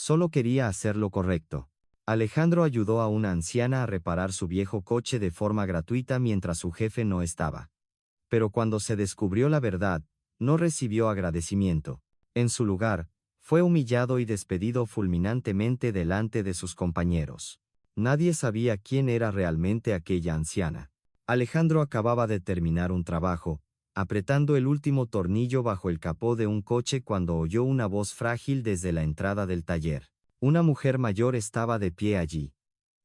Solo quería hacer lo correcto. Alejandro ayudó a una anciana a reparar su viejo coche de forma gratuita mientras su jefe no estaba. Pero cuando se descubrió la verdad, no recibió agradecimiento. En su lugar, fue humillado y despedido fulminantemente delante de sus compañeros. Nadie sabía quién era realmente aquella anciana. Alejandro acababa de terminar un trabajo, apretando el último tornillo bajo el capó de un coche cuando oyó una voz frágil desde la entrada del taller. Una mujer mayor estaba de pie allí.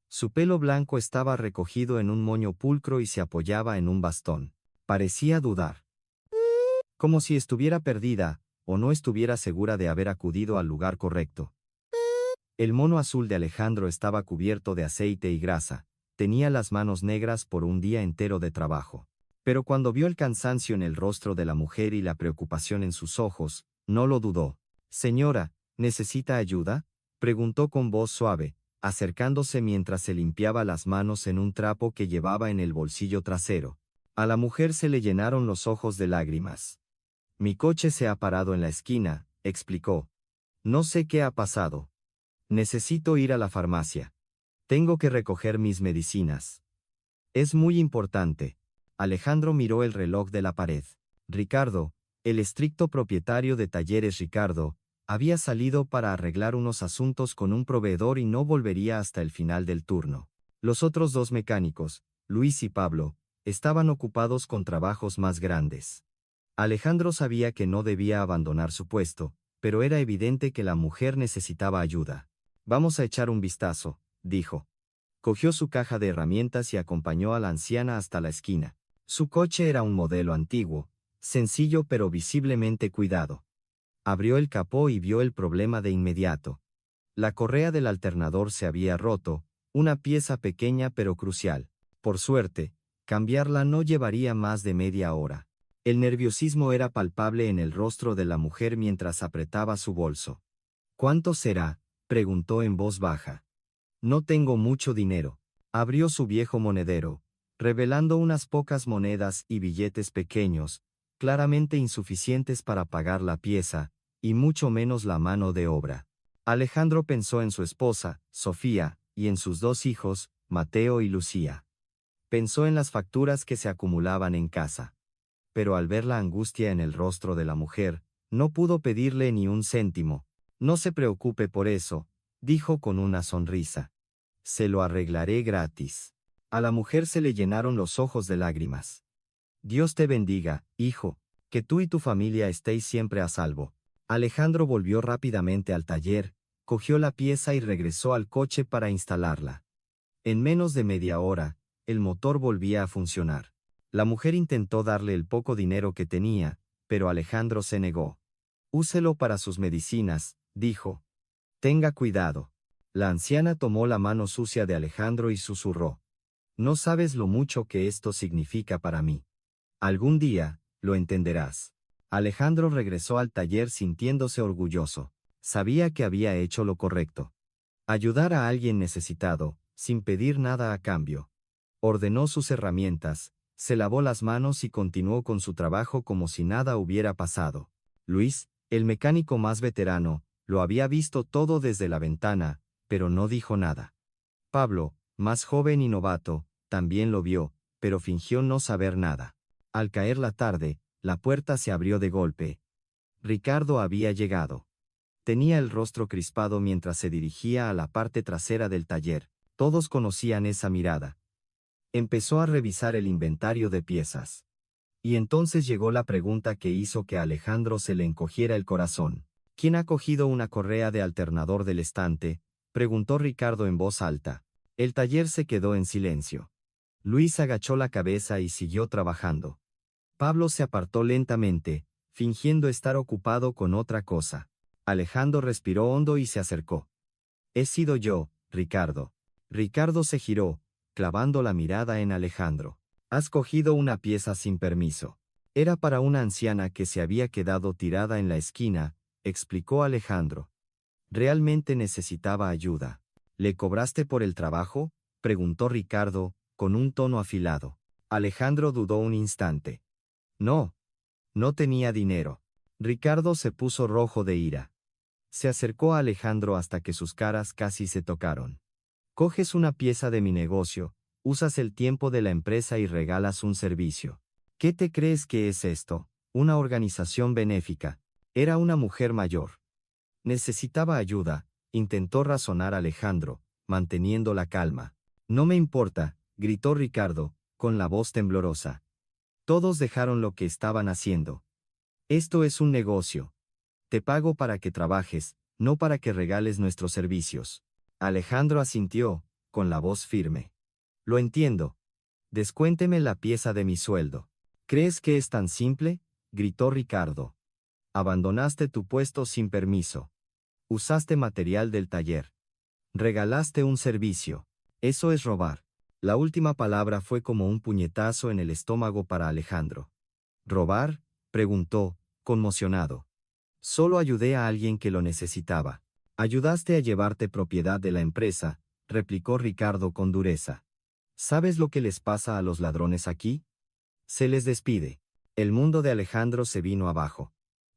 Su pelo blanco estaba recogido en un moño pulcro y se apoyaba en un bastón. Parecía dudar. Como si estuviera perdida, o no estuviera segura de haber acudido al lugar correcto. El mono azul de Alejandro estaba cubierto de aceite y grasa, tenía las manos negras por un día entero de trabajo. Pero cuando vio el cansancio en el rostro de la mujer y la preocupación en sus ojos, no lo dudó. «Señora, ¿necesita ayuda?», preguntó con voz suave, acercándose mientras se limpiaba las manos en un trapo que llevaba en el bolsillo trasero. A la mujer se le llenaron los ojos de lágrimas. «Mi coche se ha parado en la esquina», explicó. «No sé qué ha pasado. Necesito ir a la farmacia. Tengo que recoger mis medicinas. Es muy importante». Alejandro miró el reloj de la pared. Ricardo, el estricto propietario de Talleres Ricardo, había salido para arreglar unos asuntos con un proveedor y no volvería hasta el final del turno. Los otros dos mecánicos, Luis y Pablo, estaban ocupados con trabajos más grandes. Alejandro sabía que no debía abandonar su puesto, pero era evidente que la mujer necesitaba ayuda. «Vamos a echar un vistazo», dijo. Cogió su caja de herramientas y acompañó a la anciana hasta la esquina. Su coche era un modelo antiguo, sencillo pero visiblemente cuidado. Abrió el capó y vio el problema de inmediato. La correa del alternador se había roto, una pieza pequeña pero crucial. Por suerte, cambiarla no llevaría más de media hora. El nerviosismo era palpable en el rostro de la mujer mientras apretaba su bolso. «¿Cuánto será?», preguntó en voz baja. «No tengo mucho dinero». Abrió su viejo monedero, revelando unas pocas monedas y billetes pequeños, claramente insuficientes para pagar la pieza, y mucho menos la mano de obra. Alejandro pensó en su esposa, Sofía, y en sus dos hijos, Mateo y Lucía. Pensó en las facturas que se acumulaban en casa. Pero al ver la angustia en el rostro de la mujer, no pudo pedirle ni un céntimo. «No se preocupe por eso», dijo con una sonrisa. «Se lo arreglaré gratis». A la mujer se le llenaron los ojos de lágrimas. «Dios te bendiga, hijo, que tú y tu familia estéis siempre a salvo». Alejandro volvió rápidamente al taller, cogió la pieza y regresó al coche para instalarla. En menos de media hora, el motor volvía a funcionar. La mujer intentó darle el poco dinero que tenía, pero Alejandro se negó. «Úselo para sus medicinas», dijo. «Tenga cuidado». La anciana tomó la mano sucia de Alejandro y susurró. «No sabes lo mucho que esto significa para mí. Algún día, lo entenderás». Alejandro regresó al taller sintiéndose orgulloso. Sabía que había hecho lo correcto. Ayudar a alguien necesitado, sin pedir nada a cambio. Ordenó sus herramientas, se lavó las manos y continuó con su trabajo como si nada hubiera pasado. Luis, el mecánico más veterano, lo había visto todo desde la ventana, pero no dijo nada. Pablo, más joven y novato, también lo vio, pero fingió no saber nada. Al caer la tarde, la puerta se abrió de golpe. Ricardo había llegado. Tenía el rostro crispado mientras se dirigía a la parte trasera del taller. Todos conocían esa mirada. Empezó a revisar el inventario de piezas. Y entonces llegó la pregunta que hizo que a Alejandro se le encogiera el corazón. «¿Quién ha cogido una correa de alternador del estante?», preguntó Ricardo en voz alta. El taller se quedó en silencio. Luis agachó la cabeza y siguió trabajando. Pablo se apartó lentamente, fingiendo estar ocupado con otra cosa. Alejandro respiró hondo y se acercó. «He sido yo, Ricardo». Ricardo se giró, clavando la mirada en Alejandro. «Has cogido una pieza sin permiso». «Era para una anciana que se había quedado tirada en la esquina», explicó Alejandro. «Realmente necesitaba ayuda». «¿Le cobraste por el trabajo?», preguntó Ricardo, con un tono afilado. Alejandro dudó un instante. «No. No tenía dinero». Ricardo se puso rojo de ira. Se acercó a Alejandro hasta que sus caras casi se tocaron. Coges una pieza de mi negocio, usas el tiempo de la empresa y regalas un servicio. ¿Qué te crees que es esto? Una organización benéfica. Era una mujer mayor. Necesitaba ayuda, intentó razonar Alejandro, manteniendo la calma. No me importa, gritó Ricardo, con la voz temblorosa. Todos dejaron lo que estaban haciendo. Esto es un negocio. Te pago para que trabajes, no para que regales nuestros servicios. Alejandro asintió, con la voz firme. Lo entiendo. Descuénteme la pieza de mi sueldo. ¿Crees que es tan simple? Gritó Ricardo. Abandonaste tu puesto sin permiso. Usaste material del taller. Regalaste un servicio. Eso es robar. La última palabra fue como un puñetazo en el estómago para Alejandro. ¿Robar? Preguntó, conmocionado. Solo ayudé a alguien que lo necesitaba. Ayudaste a llevarte propiedad de la empresa, replicó Ricardo con dureza. ¿Sabes lo que les pasa a los ladrones aquí? Se les despide. El mundo de Alejandro se vino abajo.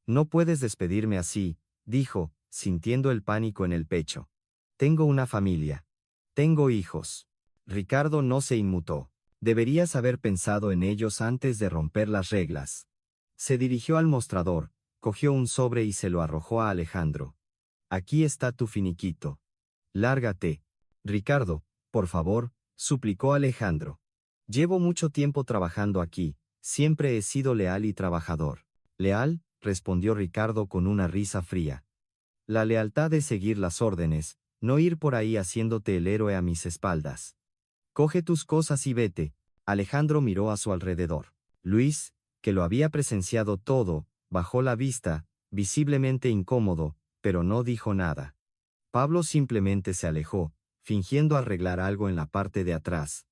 No puedes despedirme así, dijo, sintiendo el pánico en el pecho. Tengo una familia. Tengo hijos. Ricardo no se inmutó. Deberías haber pensado en ellos antes de romper las reglas. Se dirigió al mostrador, cogió un sobre y se lo arrojó a Alejandro. Aquí está tu finiquito. Lárgate. Ricardo, por favor, suplicó Alejandro. Llevo mucho tiempo trabajando aquí, siempre he sido leal y trabajador. ¿Leal? Respondió Ricardo con una risa fría. La lealtad es seguir las órdenes, no ir por ahí haciéndote el héroe a mis espaldas. Coge tus cosas y vete. Alejandro miró a su alrededor. Luis, que lo había presenciado todo, bajó la vista, visiblemente incómodo, pero no dijo nada. Pablo simplemente se alejó, fingiendo arreglar algo en la parte de atrás.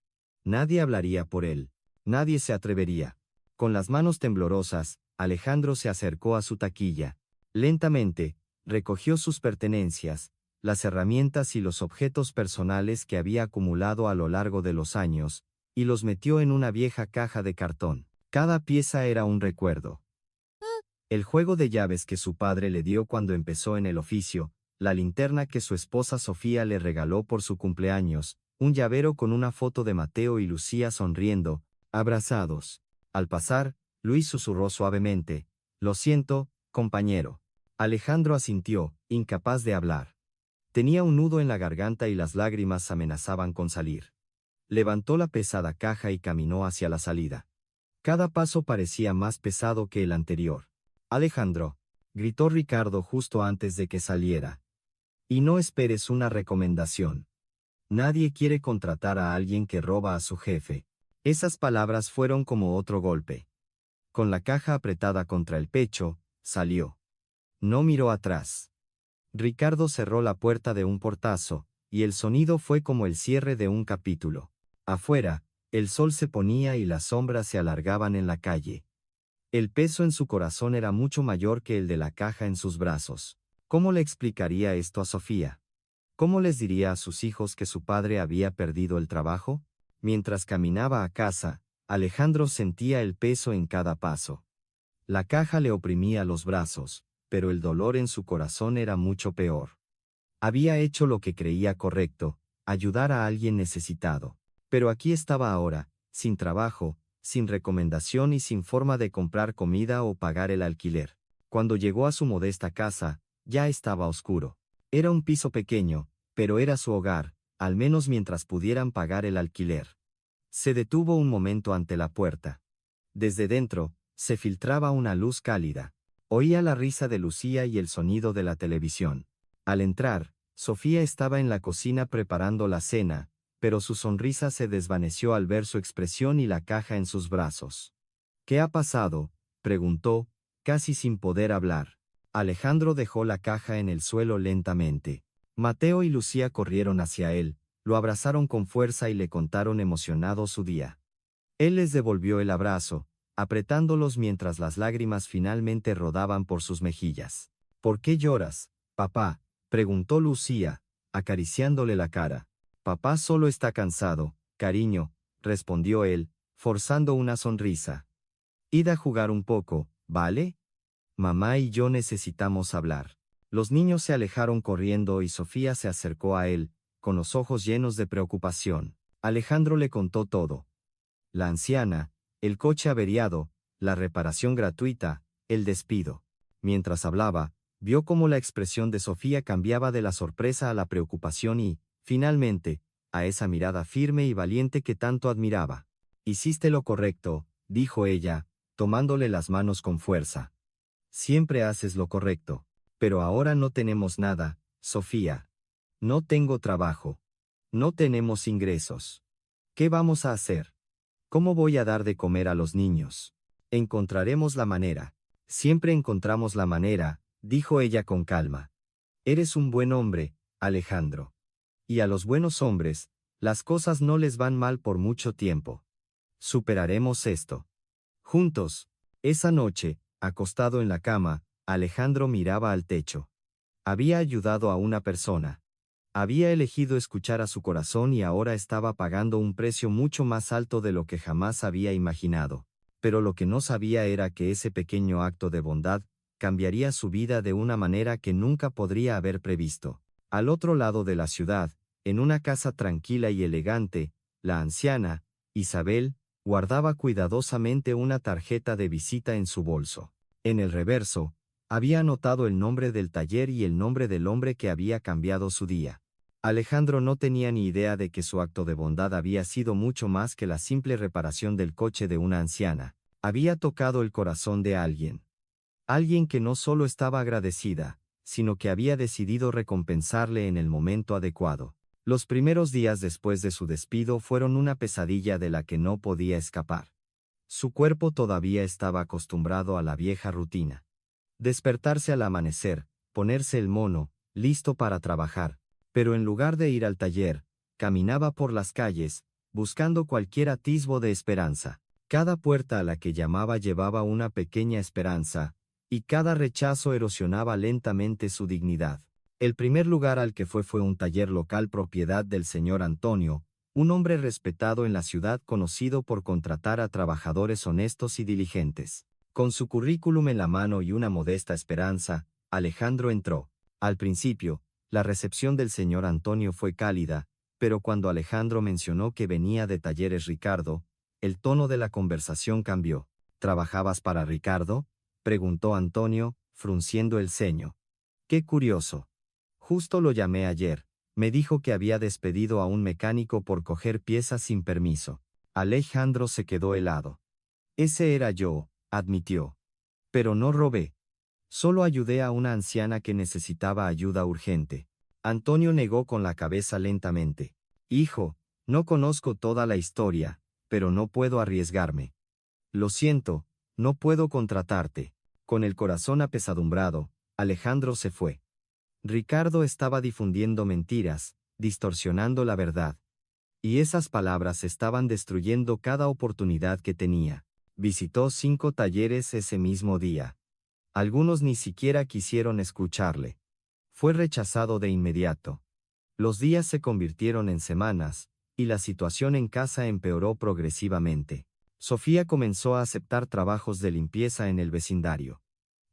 Nadie hablaría por él. Nadie se atrevería. Con las manos temblorosas, Alejandro se acercó a su taquilla. Lentamente, recogió sus pertenencias, las herramientas y los objetos personales que había acumulado a lo largo de los años, y los metió en una vieja caja de cartón. Cada pieza era un recuerdo. El juego de llaves que su padre le dio cuando empezó en el oficio, la linterna que su esposa Sofía le regaló por su cumpleaños, un llavero con una foto de Mateo y Lucía sonriendo, abrazados. Al pasar, Luis susurró suavemente, «Lo siento, compañero». Alejandro asintió, incapaz de hablar. Tenía un nudo en la garganta y las lágrimas amenazaban con salir. Levantó la pesada caja y caminó hacia la salida. Cada paso parecía más pesado que el anterior. «Alejandro», gritó Ricardo justo antes de que saliera. «Y no esperes una recomendación. Nadie quiere contratar a alguien que roba a su jefe». Esas palabras fueron como otro golpe. Con la caja apretada contra el pecho, salió. No miró atrás. Ricardo cerró la puerta de un portazo, y el sonido fue como el cierre de un capítulo. Afuera, el sol se ponía y las sombras se alargaban en la calle. El peso en su corazón era mucho mayor que el de la caja en sus brazos. ¿Cómo le explicaría esto a Sofía? ¿Cómo les diría a sus hijos que su padre había perdido el trabajo? Mientras caminaba a casa, Alejandro sentía el peso en cada paso. La caja le oprimía los brazos, pero el dolor en su corazón era mucho peor. Había hecho lo que creía correcto, ayudar a alguien necesitado. Pero aquí estaba ahora, sin trabajo, sin recomendación y sin forma de comprar comida o pagar el alquiler. Cuando llegó a su modesta casa, ya estaba oscuro. Era un piso pequeño, pero era su hogar, al menos mientras pudieran pagar el alquiler. Se detuvo un momento ante la puerta. Desde dentro, se filtraba una luz cálida. Oía la risa de Lucía y el sonido de la televisión. Al entrar, Sofía estaba en la cocina preparando la cena, pero su sonrisa se desvaneció al ver su expresión y la caja en sus brazos. «¿Qué ha pasado?», preguntó, casi sin poder hablar. Alejandro dejó la caja en el suelo lentamente. Mateo y Lucía corrieron hacia él, lo abrazaron con fuerza y le contaron emocionados su día. Él les devolvió el abrazo, apretándolos mientras las lágrimas finalmente rodaban por sus mejillas. «¿Por qué lloras, papá?», preguntó Lucía, acariciándole la cara. «Papá solo está cansado, cariño», respondió él, forzando una sonrisa. «Id a jugar un poco, ¿vale? Mamá y yo necesitamos hablar». Los niños se alejaron corriendo y Sofía se acercó a él, con los ojos llenos de preocupación. Alejandro le contó todo. La anciana, el coche averiado, la reparación gratuita, el despido. Mientras hablaba, vio cómo la expresión de Sofía cambiaba de la sorpresa a la preocupación y, finalmente, a esa mirada firme y valiente que tanto admiraba. Hiciste lo correcto, dijo ella, tomándole las manos con fuerza. Siempre haces lo correcto. Pero ahora no tenemos nada, Sofía. No tengo trabajo. No tenemos ingresos. ¿Qué vamos a hacer? ¿Cómo voy a dar de comer a los niños? Encontraremos la manera. Siempre encontramos la manera, dijo ella con calma. Eres un buen hombre, Alejandro. Y a los buenos hombres, las cosas no les van mal por mucho tiempo. Superaremos esto. Juntos. Esa noche, acostado en la cama, Alejandro miraba al techo. Había ayudado a una persona. Había elegido escuchar a su corazón y ahora estaba pagando un precio mucho más alto de lo que jamás había imaginado. Pero lo que no sabía era que ese pequeño acto de bondad cambiaría su vida de una manera que nunca podría haber previsto. Al otro lado de la ciudad, en una casa tranquila y elegante, la anciana, Isabel, guardaba cuidadosamente una tarjeta de visita en su bolso. En el reverso, había anotado el nombre del taller y el nombre del hombre que había cambiado su día. Alejandro no tenía ni idea de que su acto de bondad había sido mucho más que la simple reparación del coche de una anciana. Había tocado el corazón de alguien. Alguien que no solo estaba agradecida, sino que había decidido recompensarle en el momento adecuado. Los primeros días después de su despido fueron una pesadilla de la que no podía escapar. Su cuerpo todavía estaba acostumbrado a la vieja rutina. Despertarse al amanecer, ponerse el mono, listo para trabajar, pero en lugar de ir al taller, caminaba por las calles, buscando cualquier atisbo de esperanza. Cada puerta a la que llamaba llevaba una pequeña esperanza, y cada rechazo erosionaba lentamente su dignidad. El primer lugar al que fue un taller local propiedad del señor Antonio, un hombre respetado en la ciudad conocido por contratar a trabajadores honestos y diligentes. Con su currículum en la mano y una modesta esperanza, Alejandro entró. Al principio, la recepción del señor Antonio fue cálida, pero cuando Alejandro mencionó que venía de Talleres Ricardo, el tono de la conversación cambió. ¿Trabajabas para Ricardo?, preguntó Antonio, frunciendo el ceño. Qué curioso. Justo lo llamé ayer. Me dijo que había despedido a un mecánico por coger piezas sin permiso. Alejandro se quedó helado. Ese era yo, admitió. Pero no robé. Solo ayudé a una anciana que necesitaba ayuda urgente. Antonio negó con la cabeza lentamente. Hijo, no conozco toda la historia, pero no puedo arriesgarme. Lo siento, no puedo contratarte. Con el corazón apesadumbrado, Alejandro se fue. Ricardo estaba difundiendo mentiras, distorsionando la verdad. Y esas palabras estaban destruyendo cada oportunidad que tenía. Visitó 5 talleres ese mismo día. Algunos ni siquiera quisieron escucharle. Fue rechazado de inmediato. Los días se convirtieron en semanas, y la situación en casa empeoró progresivamente. Sofía comenzó a aceptar trabajos de limpieza en el vecindario.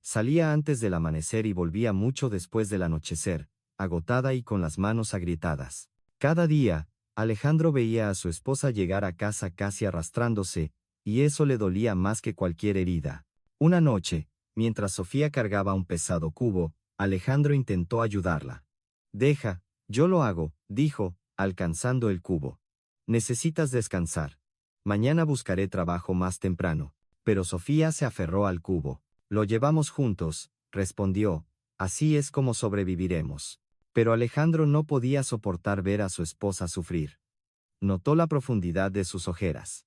Salía antes del amanecer y volvía mucho después del anochecer, agotada y con las manos agrietadas. Cada día, Alejandro veía a su esposa llegar a casa casi arrastrándose, y eso le dolía más que cualquier herida. Una noche, mientras Sofía cargaba un pesado cubo, Alejandro intentó ayudarla. Deja, yo lo hago, dijo, alcanzando el cubo. Necesitas descansar. Mañana buscaré trabajo más temprano. Pero Sofía se aferró al cubo. Lo llevamos juntos, respondió, así es como sobreviviremos. Pero Alejandro no podía soportar ver a su esposa sufrir. Notó la profundidad de sus ojeras.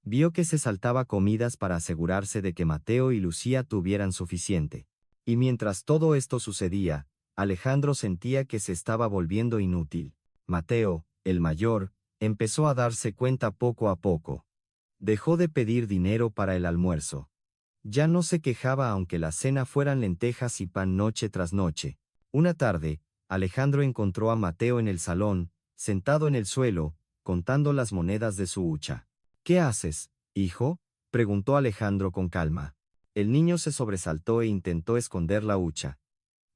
Vio que se saltaba comidas para asegurarse de que Mateo y Lucía tuvieran suficiente. Y mientras todo esto sucedía, Alejandro sentía que se estaba volviendo inútil. Mateo, el mayor, empezó a darse cuenta poco a poco. Dejó de pedir dinero para el almuerzo. Ya no se quejaba aunque la cena fueran lentejas y pan noche tras noche. Una tarde, Alejandro encontró a Mateo en el salón, sentado en el suelo, contando las monedas de su hucha. ¿Qué haces, hijo?, preguntó Alejandro con calma. El niño se sobresaltó e intentó esconder la hucha.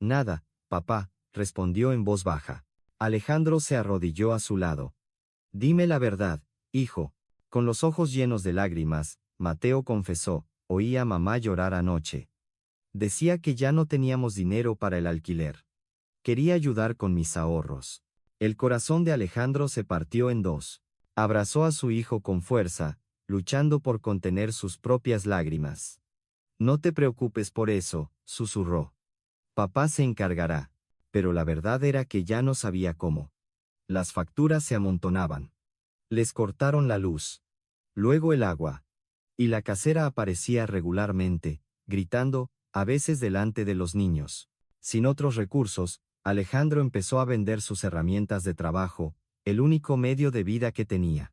Nada, Papá, respondió en voz baja. Alejandro se arrodilló a su lado. Dime la verdad, hijo. Con los ojos llenos de lágrimas, Mateo confesó, oí a mamá llorar anoche. Decía que ya no teníamos dinero para el alquiler. Quería ayudar con mis ahorros. El corazón de Alejandro se partió en dos. Abrazó a su hijo con fuerza, luchando por contener sus propias lágrimas. No te preocupes por eso, susurró. Papá se encargará. Pero la verdad era que ya no sabía cómo. Las facturas se amontonaban. Les cortaron la luz. Luego el agua. Y la casera aparecía regularmente, gritando, a veces delante de los niños. Sin otros recursos, Alejandro empezó a vender sus herramientas de trabajo, el único medio de vida que tenía.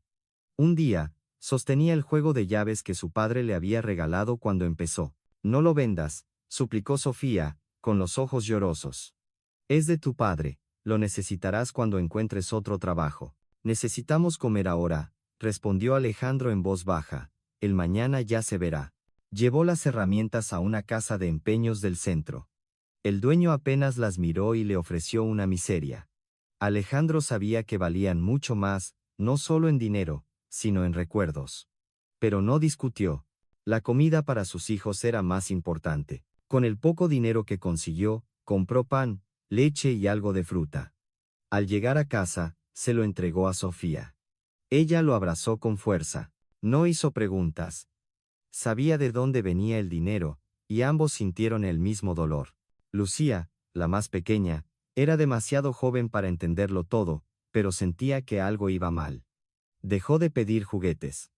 Un día, sostenía el juego de llaves que su padre le había regalado cuando empezó. No lo vendas, suplicó Sofía, con los ojos llorosos. Es de tu padre, lo necesitarás cuando encuentres otro trabajo. Necesitamos comer ahora, respondió Alejandro en voz baja. El mañana ya se verá. Llevó las herramientas a una casa de empeños del centro. El dueño apenas las miró y le ofreció una miseria. Alejandro sabía que valían mucho más, no solo en dinero, sino en recuerdos. Pero no discutió. La comida para sus hijos era más importante. Con el poco dinero que consiguió, compró pan, leche y algo de fruta. Al llegar a casa, se lo entregó a Sofía. Ella lo abrazó con fuerza. No hizo preguntas. Sabía de dónde venía el dinero, y ambos sintieron el mismo dolor. Lucía, la más pequeña, era demasiado joven para entenderlo todo, pero sentía que algo iba mal. Dejó de pedir juguetes.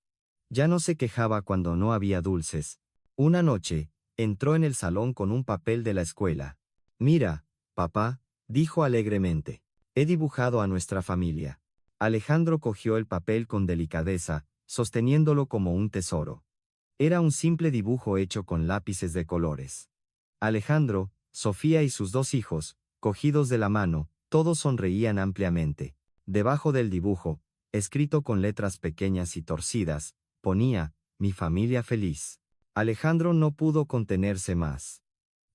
Ya no se quejaba cuando no había dulces. Una noche, entró en el salón con un papel de la escuela. Mira, papá, dijo alegremente. He dibujado a nuestra familia. Alejandro cogió el papel con delicadeza, sosteniéndolo como un tesoro. Era un simple dibujo hecho con lápices de colores. Alejandro, Sofía y sus dos hijos, cogidos de la mano, todos sonreían ampliamente. Debajo del dibujo, escrito con letras pequeñas y torcidas, ponía, mi familia feliz. Alejandro no pudo contenerse más.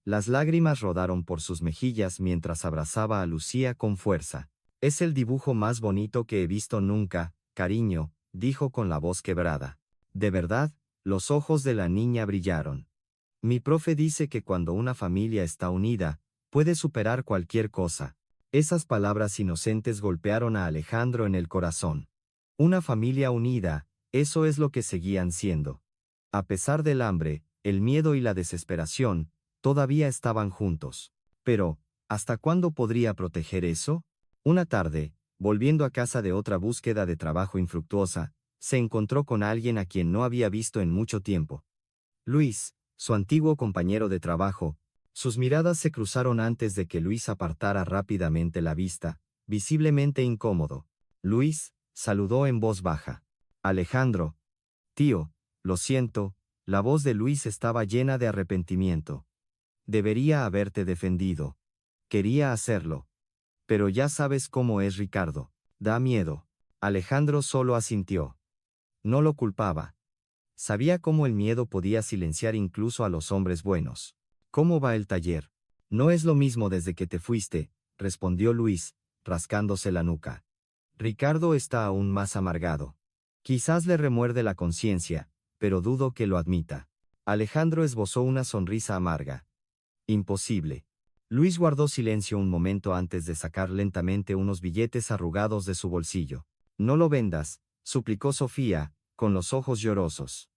Las lágrimas rodaron por sus mejillas mientras abrazaba a Lucía con fuerza. Es el dibujo más bonito que he visto nunca, cariño, dijo con la voz quebrada. De verdad, los ojos de la niña brillaron. Mi profe dice que cuando una familia está unida, puede superar cualquier cosa. Esas palabras inocentes golpearon a Alejandro en el corazón. Una familia unida, eso es lo que seguían siendo. A pesar del hambre, el miedo y la desesperación, todavía estaban juntos. Pero, ¿hasta cuándo podría proteger eso? Una tarde, volviendo a casa de otra búsqueda de trabajo infructuosa, se encontró con alguien a quien no había visto en mucho tiempo. Luis, su antiguo compañero de trabajo. Sus miradas se cruzaron antes de que Luis apartara rápidamente la vista, visiblemente incómodo. Luis, saludó en voz baja. Alejandro. Tío, lo siento, la voz de Luis estaba llena de arrepentimiento. Debería haberte defendido. Quería hacerlo. Pero ya sabes cómo es Ricardo. Da miedo. Alejandro solo asintió. No lo culpaba. Sabía cómo el miedo podía silenciar incluso a los hombres buenos. ¿Cómo va el taller? No es lo mismo desde que te fuiste, respondió Luis, rascándose la nuca. Ricardo está aún más amargado. Quizás le remuerde la conciencia, pero dudo que lo admita. Alejandro esbozó una sonrisa amarga. Imposible. Luis guardó silencio un momento antes de sacar lentamente unos billetes arrugados de su bolsillo. No lo vendas, suplicó Sofía, con los ojos llorosos.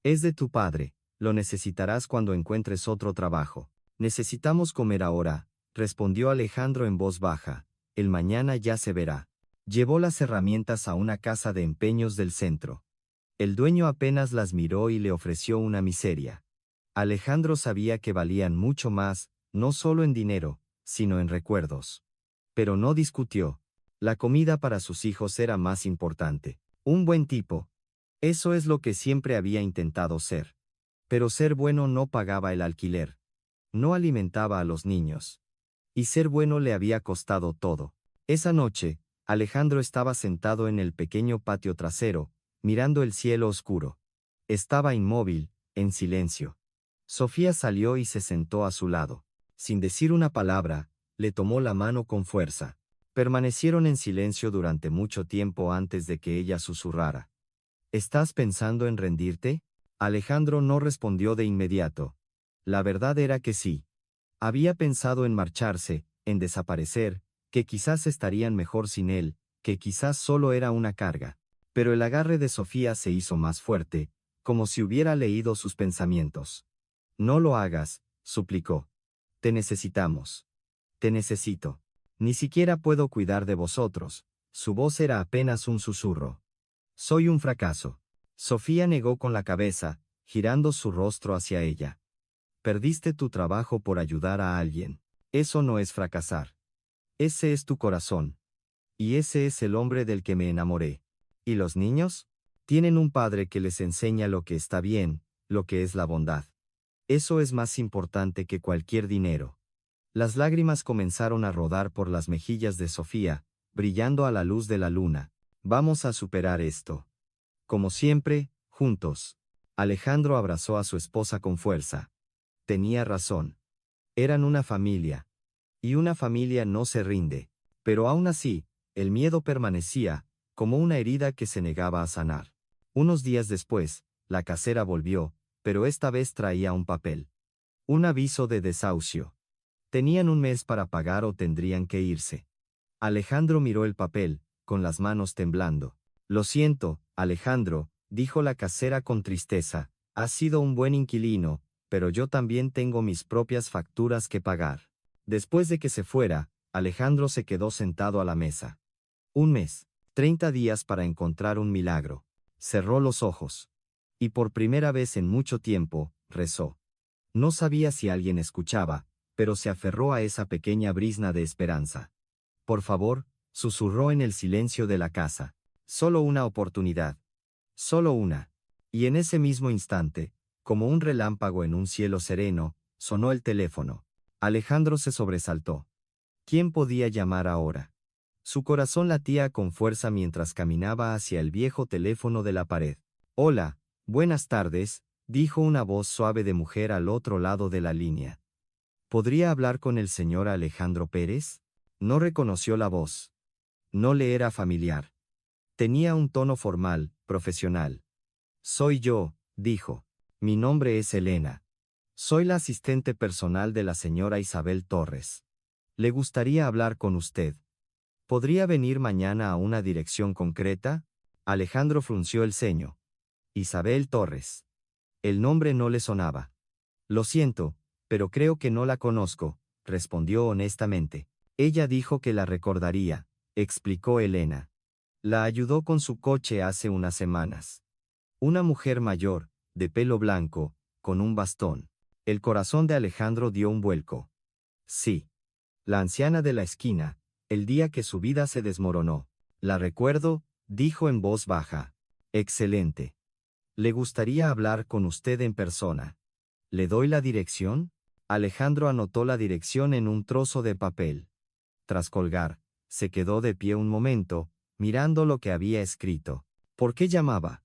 Es de tu padre, lo necesitarás cuando encuentres otro trabajo. Necesitamos comer ahora, respondió Alejandro en voz baja. El mañana ya se verá. Llevó las herramientas a una casa de empeños del centro. El dueño apenas las miró y le ofreció una miseria. Alejandro sabía que valían mucho más, no solo en dinero, sino en recuerdos. Pero no discutió. La comida para sus hijos era más importante. Un buen tipo. Eso es lo que siempre había intentado ser. Pero ser bueno no pagaba el alquiler. No alimentaba a los niños. Y ser bueno le había costado todo. Esa noche, Alejandro estaba sentado en el pequeño patio trasero, mirando el cielo oscuro. Estaba inmóvil, en silencio. Sofía salió y se sentó a su lado. Sin decir una palabra, Le tomó la mano con fuerza. Permanecieron en silencio durante mucho tiempo antes de que ella susurrara. ¿Estás pensando en rendirte? Alejandro no respondió de inmediato. La verdad era que sí. Había pensado en marcharse, en desaparecer, que quizás estarían mejor sin él, que quizás solo era una carga. Pero el agarre de Sofía se hizo más fuerte, como si hubiera leído sus pensamientos. No lo hagas, suplicó. Te necesitamos. Te necesito. Ni siquiera puedo cuidar de vosotros. Su voz era apenas un susurro. Soy un fracaso. Sofía negó con la cabeza, girando su rostro hacia ella. Perdiste tu trabajo por ayudar a alguien. Eso no es fracasar. Ese es tu corazón. Y ese es el hombre del que me enamoré. ¿Y los niños? Tienen un padre que les enseña lo que está bien, lo que es la bondad. Eso es más importante que cualquier dinero. Las lágrimas comenzaron a rodar por las mejillas de Sofía, brillando a la luz de la luna. Vamos a superar esto. Como siempre, juntos. Alejandro abrazó a su esposa con fuerza. Tenía razón. Eran una familia. Y una familia no se rinde. Pero aún así, el miedo permanecía, como una herida que se negaba a sanar. Unos días después, la casera volvió, pero esta vez traía un papel. Un aviso de desahucio. Tenían un mes para pagar o tendrían que irse. Alejandro miró el papel, con las manos temblando. Lo siento, Alejandro, dijo la casera con tristeza, has sido un buen inquilino, pero yo también tengo mis propias facturas que pagar. Después de que se fuera, Alejandro se quedó sentado a la mesa. Un mes, 30 días para encontrar un milagro. Cerró los ojos. Y por primera vez en mucho tiempo, rezó. No sabía si alguien escuchaba, pero se aferró a esa pequeña brizna de esperanza. Por favor, susurró en el silencio de la casa. Solo una oportunidad. Solo una. Y en ese mismo instante, como un relámpago en un cielo sereno, sonó el teléfono. Alejandro se sobresaltó. ¿Quién podía llamar ahora? Su corazón latía con fuerza mientras caminaba hacia el viejo teléfono de la pared. Hola, buenas tardes, dijo una voz suave de mujer al otro lado de la línea. ¿Podría hablar con el señor Alejandro Pérez? No reconoció la voz. No le era familiar. Tenía un tono formal, profesional. Soy yo, dijo. Mi nombre es Elena. Soy la asistente personal de la señora Isabel Torres. ¿Le gustaría hablar con usted? ¿Podría venir mañana a una dirección concreta? Alejandro frunció el ceño. Isabel Torres. El nombre no le sonaba. Lo siento, pero creo que no la conozco, respondió honestamente. Ella dijo que la recordaría, explicó Elena. La ayudó con su coche hace unas semanas. Una mujer mayor, de pelo blanco, con un bastón. El corazón de Alejandro dio un vuelco. Sí. La anciana de la esquina, el día que su vida se desmoronó. La recuerdo, dijo en voz baja. Excelente. Le gustaría hablar con usted en persona. ¿Le doy la dirección? Alejandro anotó la dirección en un trozo de papel. Tras colgar, se quedó de pie un momento, mirando lo que había escrito. ¿Por qué llamaba?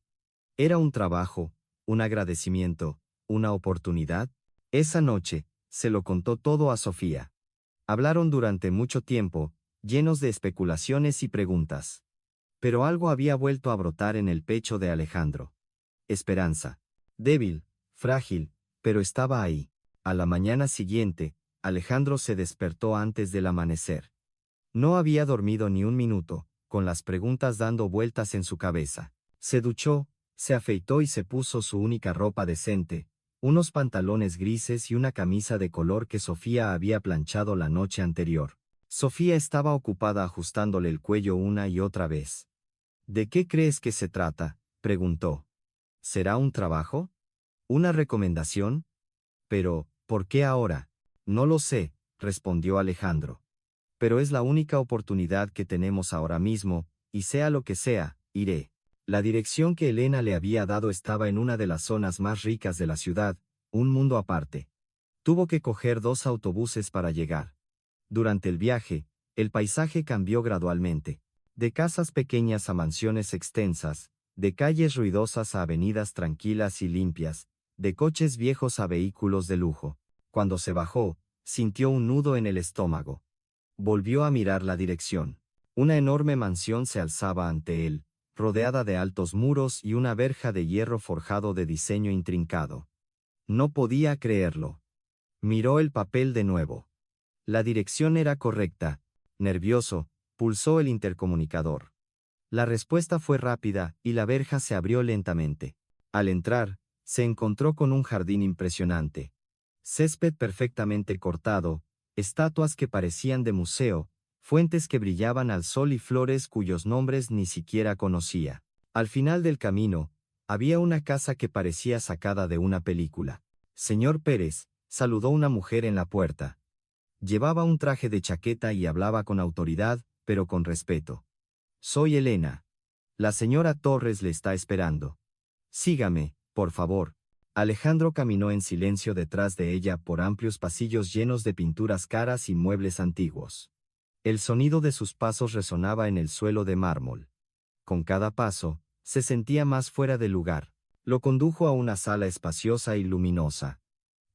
¿Era un trabajo, un agradecimiento, una oportunidad? Esa noche, se lo contó todo a Sofía. Hablaron durante mucho tiempo, llenos de especulaciones y preguntas. Pero algo había vuelto a brotar en el pecho de Alejandro. Esperanza. Débil, frágil, pero estaba ahí. A la mañana siguiente, Alejandro se despertó antes del amanecer. No había dormido ni un minuto, con las preguntas dando vueltas en su cabeza. Se duchó, se afeitó y se puso su única ropa decente, unos pantalones grises y una camisa de color que Sofía había planchado la noche anterior. Sofía estaba ocupada ajustándole el cuello una y otra vez. ¿De qué crees que se trata?, preguntó. ¿Será un trabajo? ¿Una recomendación? Pero, ¿por qué ahora? No lo sé, respondió Alejandro. Pero es la única oportunidad que tenemos ahora mismo, y sea lo que sea, iré. La dirección que Elena le había dado estaba en una de las zonas más ricas de la ciudad, un mundo aparte. Tuvo que coger 2 autobuses para llegar. Durante el viaje, el paisaje cambió gradualmente. De casas pequeñas a mansiones extensas, de calles ruidosas a avenidas tranquilas y limpias, de coches viejos a vehículos de lujo. Cuando se bajó, sintió un nudo en el estómago. Volvió a mirar la dirección. Una enorme mansión se alzaba ante él, rodeada de altos muros y una verja de hierro forjado de diseño intrincado. No podía creerlo. Miró el papel de nuevo. La dirección era correcta. Nervioso, pulsó el intercomunicador. La respuesta fue rápida y la verja se abrió lentamente. Al entrar, se encontró con un jardín impresionante. Césped perfectamente cortado, estatuas que parecían de museo, fuentes que brillaban al sol y flores cuyos nombres ni siquiera conocía. Al final del camino, había una casa que parecía sacada de una película. Señor Pérez, saludó una mujer en la puerta. Llevaba un traje de chaqueta y hablaba con autoridad, pero con respeto. Soy Elena. La señora Torres le está esperando. Sígame, por favor. Alejandro caminó en silencio detrás de ella por amplios pasillos llenos de pinturas caras y muebles antiguos. El sonido de sus pasos resonaba en el suelo de mármol. Con cada paso, se sentía más fuera de lugar. Lo condujo a una sala espaciosa y luminosa.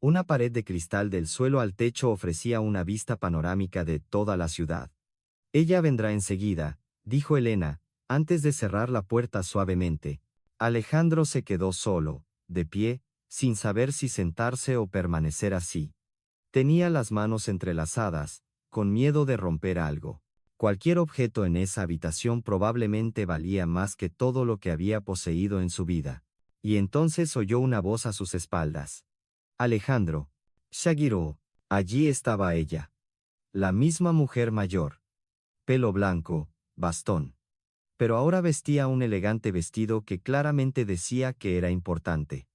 Una pared de cristal del suelo al techo ofrecía una vista panorámica de toda la ciudad. Ella vendrá enseguida, dijo Elena, antes de cerrar la puerta suavemente. Alejandro se quedó solo, de pie, sin saber si sentarse o permanecer así. Tenía las manos entrelazadas, con miedo de romper algo. Cualquier objeto en esa habitación probablemente valía más que todo lo que había poseído en su vida. Y entonces oyó una voz a sus espaldas. Alejandro. Shagiro. Allí estaba ella. La misma mujer mayor. Pelo blanco, bastón. Pero ahora vestía un elegante vestido que claramente decía que era importante.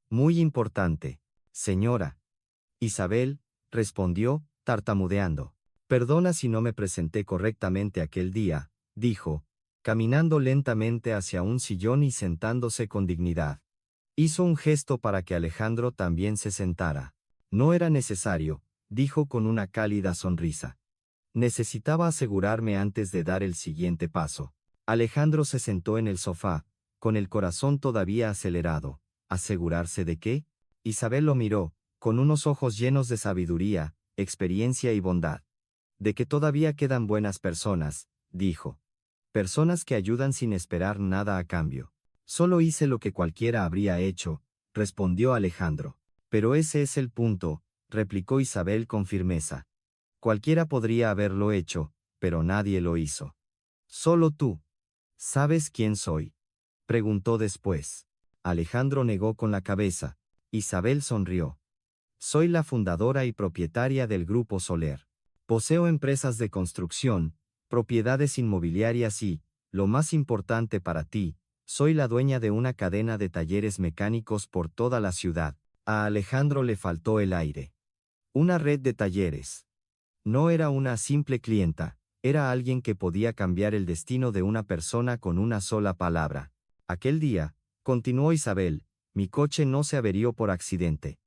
Muy importante, señora. Isabel, respondió, tartamudeando. Perdona si no me presenté correctamente aquel día, dijo, caminando lentamente hacia un sillón y sentándose con dignidad. Hizo un gesto para que Alejandro también se sentara. No era necesario, dijo con una cálida sonrisa. Necesitaba asegurarme antes de dar el siguiente paso. Alejandro se sentó en el sofá, con el corazón todavía acelerado. ¿Asegurarse de qué? Isabel lo miró, con unos ojos llenos de sabiduría, experiencia y bondad. De que todavía quedan buenas personas, dijo. Personas que ayudan sin esperar nada a cambio. Solo hice lo que cualquiera habría hecho, respondió Alejandro. Pero ese es el punto, replicó Isabel con firmeza. Cualquiera podría haberlo hecho, pero nadie lo hizo. Solo tú. ¿Sabes quién soy? Preguntó después. Alejandro negó con la cabeza. Isabel sonrió. Soy la fundadora y propietaria del Grupo Soler. Poseo empresas de construcción, propiedades inmobiliarias y, lo más importante para ti, soy la dueña de una cadena de talleres mecánicos por toda la ciudad. A Alejandro le faltó el aire. Una red de talleres. No era una simple clienta, era alguien que podía cambiar el destino de una persona con una sola palabra. Aquel día, continuó Isabel, mi coche no se averió por accidente.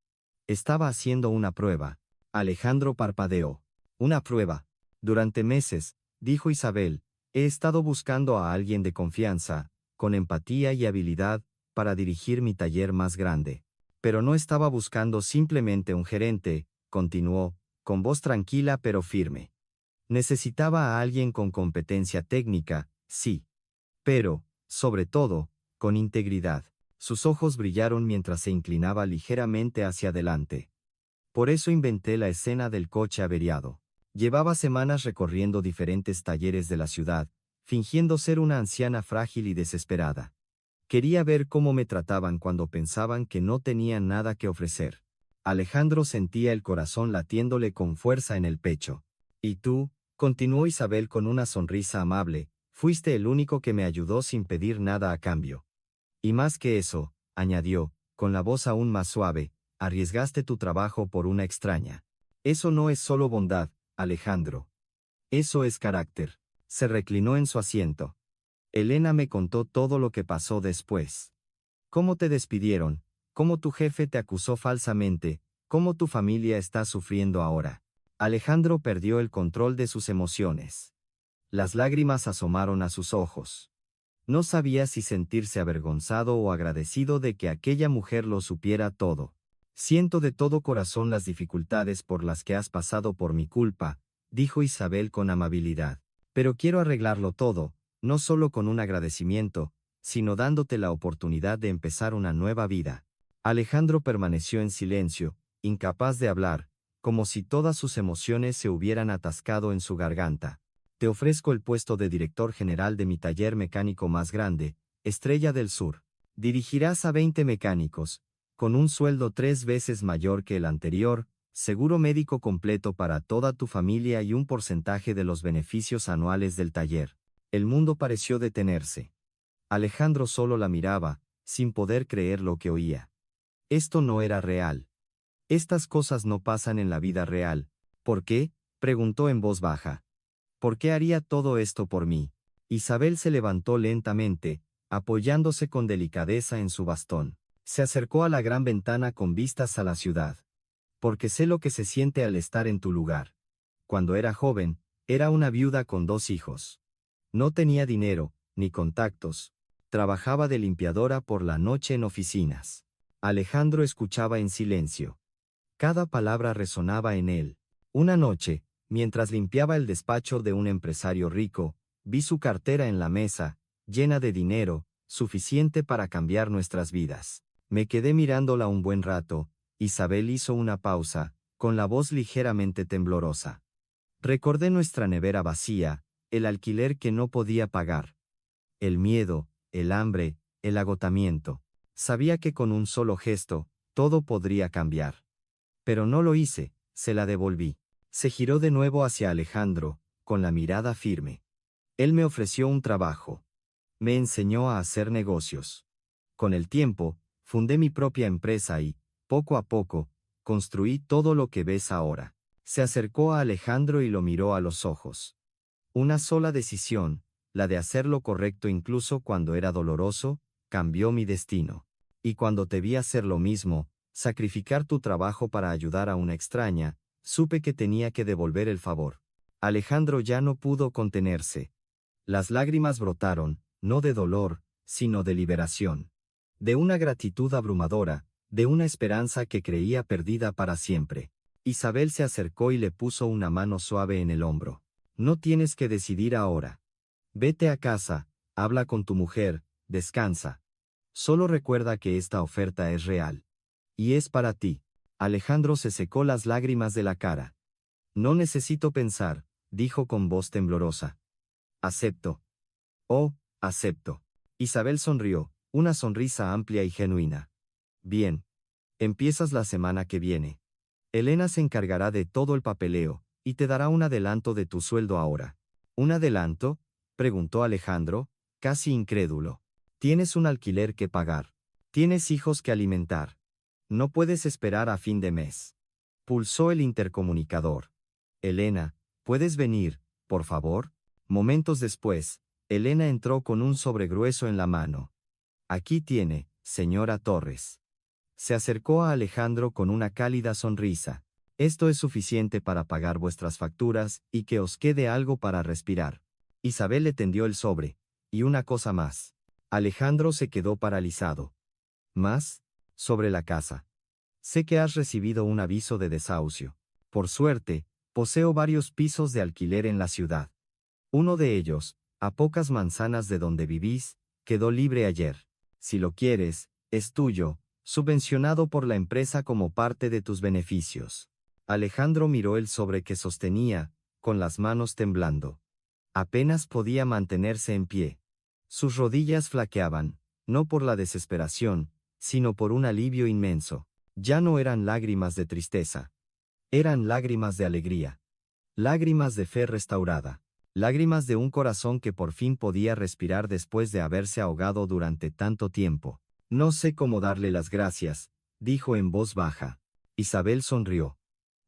Estaba haciendo una prueba. Alejandro parpadeó. Una prueba. Durante meses, dijo Isabel, he estado buscando a alguien de confianza, con empatía y habilidad, para dirigir mi taller más grande. Pero no estaba buscando simplemente un gerente, continuó, con voz tranquila pero firme. Necesitaba a alguien con competencia técnica, sí. Pero, sobre todo, con integridad. Sus ojos brillaron mientras se inclinaba ligeramente hacia adelante. Por eso inventé la escena del coche averiado. Llevaba semanas recorriendo diferentes talleres de la ciudad, fingiendo ser una anciana frágil y desesperada. Quería ver cómo me trataban cuando pensaban que no tenían nada que ofrecer. Alejandro sentía el corazón latiéndole con fuerza en el pecho. Y tú, continuó Isabel con una sonrisa amable, fuiste el único que me ayudó sin pedir nada a cambio. Y más que eso, añadió, con la voz aún más suave, arriesgaste tu trabajo por una extraña. Eso no es solo bondad, Alejandro. Eso es carácter. Se reclinó en su asiento. Elena me contó todo lo que pasó después. Cómo te despidieron, cómo tu jefe te acusó falsamente, cómo tu familia está sufriendo ahora. Alejandro perdió el control de sus emociones. Las lágrimas asomaron a sus ojos. No sabía si sentirse avergonzado o agradecido de que aquella mujer lo supiera todo. Siento de todo corazón las dificultades por las que has pasado por mi culpa, dijo Isabel con amabilidad. Pero quiero arreglarlo todo, no solo con un agradecimiento, sino dándote la oportunidad de empezar una nueva vida. Alejandro permaneció en silencio, incapaz de hablar, como si todas sus emociones se hubieran atascado en su garganta. Te ofrezco el puesto de director general de mi taller mecánico más grande, Estrella del Sur. Dirigirás a 20 mecánicos, con un sueldo 3 veces mayor que el anterior, seguro médico completo para toda tu familia y un porcentaje de los beneficios anuales del taller. El mundo pareció detenerse. Alejandro solo la miraba, sin poder creer lo que oía. Esto no era real. Estas cosas no pasan en la vida real. ¿Por qué?, preguntó en voz baja. ¿Por qué haría todo esto por mí? Isabel se levantó lentamente, apoyándose con delicadeza en su bastón. Se acercó a la gran ventana con vistas a la ciudad. Porque sé lo que se siente al estar en tu lugar. Cuando era joven, era una viuda con 2 hijos. No tenía dinero, ni contactos. Trabajaba de limpiadora por la noche en oficinas. Alejandro escuchaba en silencio. Cada palabra resonaba en él. Una noche, mientras limpiaba el despacho de un empresario rico, vi su cartera en la mesa, llena de dinero, suficiente para cambiar nuestras vidas. Me quedé mirándola un buen rato. Isabel hizo una pausa, con la voz ligeramente temblorosa. Recordé nuestra nevera vacía, el alquiler que no podía pagar. El miedo, el hambre, el agotamiento. Sabía que con un solo gesto, todo podría cambiar. Pero no lo hice, se la devolví. Se giró de nuevo hacia Alejandro, con la mirada firme. Él me ofreció un trabajo. Me enseñó a hacer negocios. Con el tiempo, fundé mi propia empresa y, poco a poco, construí todo lo que ves ahora. Se acercó a Alejandro y lo miró a los ojos. Una sola decisión, la de hacer lo correcto incluso cuando era doloroso, cambió mi destino. Y cuando te vi hacer lo mismo, sacrificar tu trabajo para ayudar a una extraña, supe que tenía que devolver el favor. Alejandro ya no pudo contenerse. Las lágrimas brotaron, no de dolor, sino de liberación. De una gratitud abrumadora, de una esperanza que creía perdida para siempre. Isabel se acercó y le puso una mano suave en el hombro. No tienes que decidir ahora. Vete a casa, habla con tu mujer, descansa. Solo recuerda que esta oferta es real. Y es para ti. Alejandro se secó las lágrimas de la cara. No necesito pensar, dijo con voz temblorosa. Acepto. Oh, acepto. Isabel sonrió, una sonrisa amplia y genuina. Bien. Empiezas la semana que viene. Elena se encargará de todo el papeleo, y te dará un adelanto de tu sueldo ahora. ¿Un adelanto?, preguntó Alejandro, casi incrédulo. Tienes un alquiler que pagar. Tienes hijos que alimentar. No puedes esperar a fin de mes. Pulsó el intercomunicador. Elena, ¿puedes venir, por favor? Momentos después, Elena entró con un sobre grueso en la mano. Aquí tiene, señora Torres. Se acercó a Alejandro con una cálida sonrisa. Esto es suficiente para pagar vuestras facturas y que os quede algo para respirar. Isabel le tendió el sobre. Y una cosa más. Alejandro se quedó paralizado. ¿Más? Sobre la casa. Sé que has recibido un aviso de desahucio. Por suerte, poseo varios pisos de alquiler en la ciudad. Uno de ellos, a pocas manzanas de donde vivís, quedó libre ayer. Si lo quieres, es tuyo, subvencionado por la empresa como parte de tus beneficios. Alejandro miró el sobre que sostenía, con las manos temblando. Apenas podía mantenerse en pie. Sus rodillas flaqueaban, no por la desesperación, sino por un alivio inmenso. Ya no eran lágrimas de tristeza. Eran lágrimas de alegría. Lágrimas de fe restaurada. Lágrimas de un corazón que por fin podía respirar después de haberse ahogado durante tanto tiempo. No sé cómo darle las gracias, dijo en voz baja. Isabel sonrió.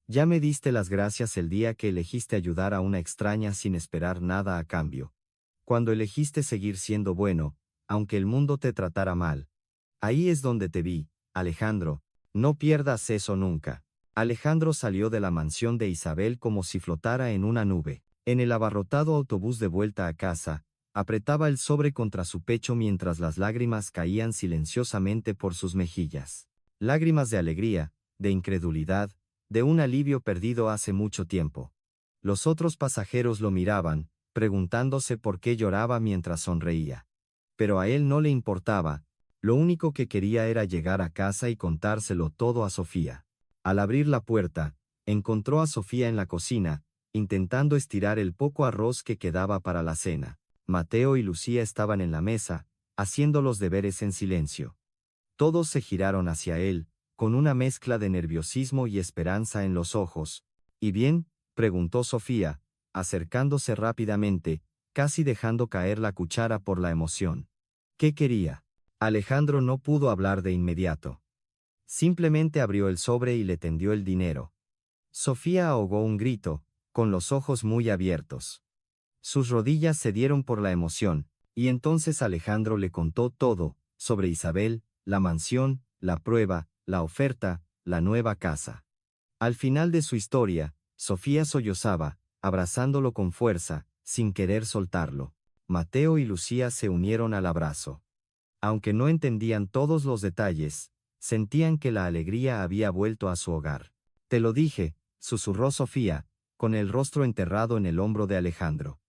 Ya me diste las gracias el día que elegiste ayudar a una extraña sin esperar nada a cambio. Cuando elegiste seguir siendo bueno, aunque el mundo te tratara mal. Ahí es donde te vi, Alejandro. No pierdas eso nunca. Alejandro salió de la mansión de Isabel como si flotara en una nube. En el abarrotado autobús de vuelta a casa, apretaba el sobre contra su pecho mientras las lágrimas caían silenciosamente por sus mejillas. Lágrimas de alegría, de incredulidad, de un alivio perdido hace mucho tiempo. Los otros pasajeros lo miraban, preguntándose por qué lloraba mientras sonreía. Pero a él no le importaba, lo único que quería era llegar a casa y contárselo todo a Sofía. Al abrir la puerta, encontró a Sofía en la cocina, intentando estirar el poco arroz que quedaba para la cena. Mateo y Lucía estaban en la mesa, haciendo los deberes en silencio. Todos se giraron hacia él, con una mezcla de nerviosismo y esperanza en los ojos. ¿Y bien?, preguntó Sofía, acercándose rápidamente, casi dejando caer la cuchara por la emoción. ¿Qué quería? Alejandro no pudo hablar de inmediato. Simplemente abrió el sobre y le tendió el dinero. Sofía ahogó un grito, con los ojos muy abiertos. Sus rodillas cedieron por la emoción, y entonces Alejandro le contó todo, sobre Isabel, la mansión, la prueba, la oferta, la nueva casa. Al final de su historia, Sofía sollozaba, abrazándolo con fuerza, sin querer soltarlo. Mateo y Lucía se unieron al abrazo. Aunque no entendían todos los detalles, sentían que la alegría había vuelto a su hogar. Te lo dije, susurró Sofía, con el rostro enterrado en el hombro de Alejandro.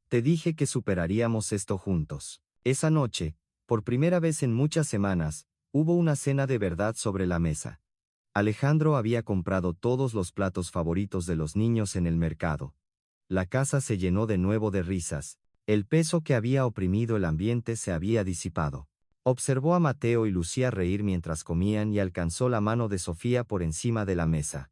Te dije que superaríamos esto juntos. Esa noche, por primera vez en muchas semanas, hubo una cena de verdad sobre la mesa. Alejandro había comprado todos los platos favoritos de los niños en el mercado. La casa se llenó de nuevo de risas. El peso que había oprimido el ambiente se había disipado. Observó a Mateo y Lucía reír mientras comían y alcanzó la mano de Sofía por encima de la mesa.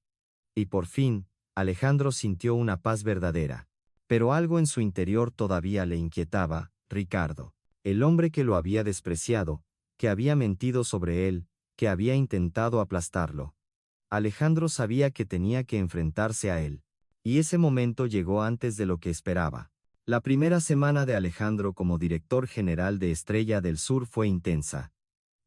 Y por fin, Alejandro sintió una paz verdadera. Pero algo en su interior todavía le inquietaba: Ricardo. El hombre que lo había despreciado, que había mentido sobre él, que había intentado aplastarlo. Alejandro sabía que tenía que enfrentarse a él. Y ese momento llegó antes de lo que esperaba. La primera semana de Alejandro como director general de Estrella del Sur fue intensa.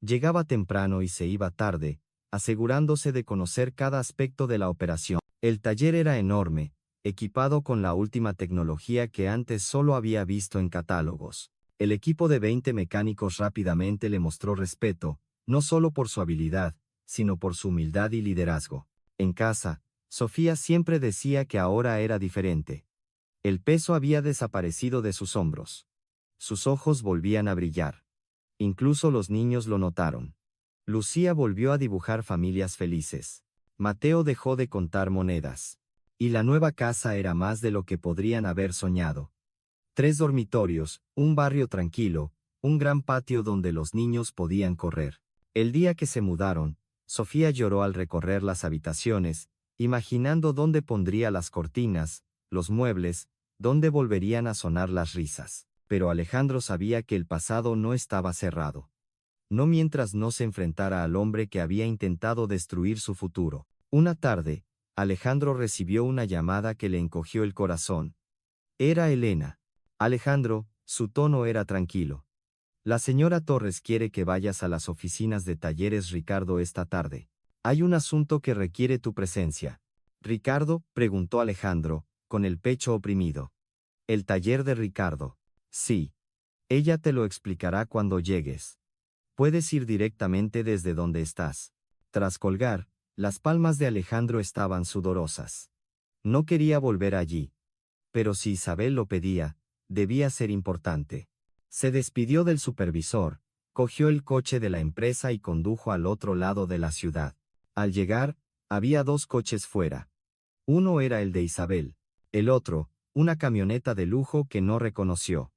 Llegaba temprano y se iba tarde, asegurándose de conocer cada aspecto de la operación. El taller era enorme, equipado con la última tecnología que antes solo había visto en catálogos. El equipo de 20 mecánicos rápidamente le mostró respeto, no solo por su habilidad, sino por su humildad y liderazgo. En casa, Sofía siempre decía que ahora era diferente. El peso había desaparecido de sus hombros. Sus ojos volvían a brillar. Incluso los niños lo notaron. Lucía volvió a dibujar familias felices. Mateo dejó de contar monedas. Y la nueva casa era más de lo que podrían haber soñado. 3 dormitorios, un barrio tranquilo, un gran patio donde los niños podían correr. El día que se mudaron, Sofía lloró al recorrer las habitaciones, imaginando dónde pondría las cortinas, los muebles, dónde volverían a sonar las risas. Pero Alejandro sabía que el pasado no estaba cerrado. No mientras no se enfrentara al hombre que había intentado destruir su futuro. Una tarde, Alejandro recibió una llamada que le encogió el corazón. Era Elena. Alejandro, su tono era tranquilo. La señora Torres quiere que vayas a las oficinas de Talleres Ricardo esta tarde. Hay un asunto que requiere tu presencia. ¿Ricardo?, preguntó Alejandro, con el pecho oprimido. El taller de Ricardo. Sí. Ella te lo explicará cuando llegues. Puedes ir directamente desde donde estás. Tras colgar, las palmas de Alejandro estaban sudorosas. No quería volver allí. Pero si Isabel lo pedía, debía ser importante. Se despidió del supervisor, cogió el coche de la empresa y condujo al otro lado de la ciudad. Al llegar, había 2 coches fuera. Uno era el de Isabel. El otro, una camioneta de lujo que no reconoció.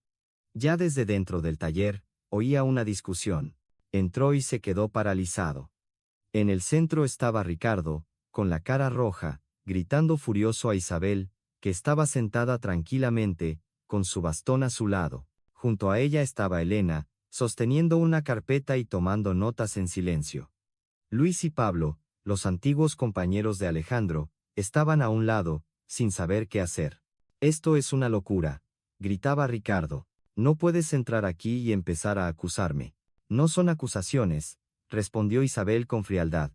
Ya desde dentro del taller, oía una discusión. Entró y se quedó paralizado. En el centro estaba Ricardo, con la cara roja, gritando furioso a Isabel, que estaba sentada tranquilamente, con su bastón a su lado. Junto a ella estaba Elena, sosteniendo una carpeta y tomando notas en silencio. Luis y Pablo, los antiguos compañeros de Alejandro, estaban a un lado, sin saber qué hacer. Esto es una locura, gritaba Ricardo. No puedes entrar aquí y empezar a acusarme. No son acusaciones, respondió Isabel con frialdad.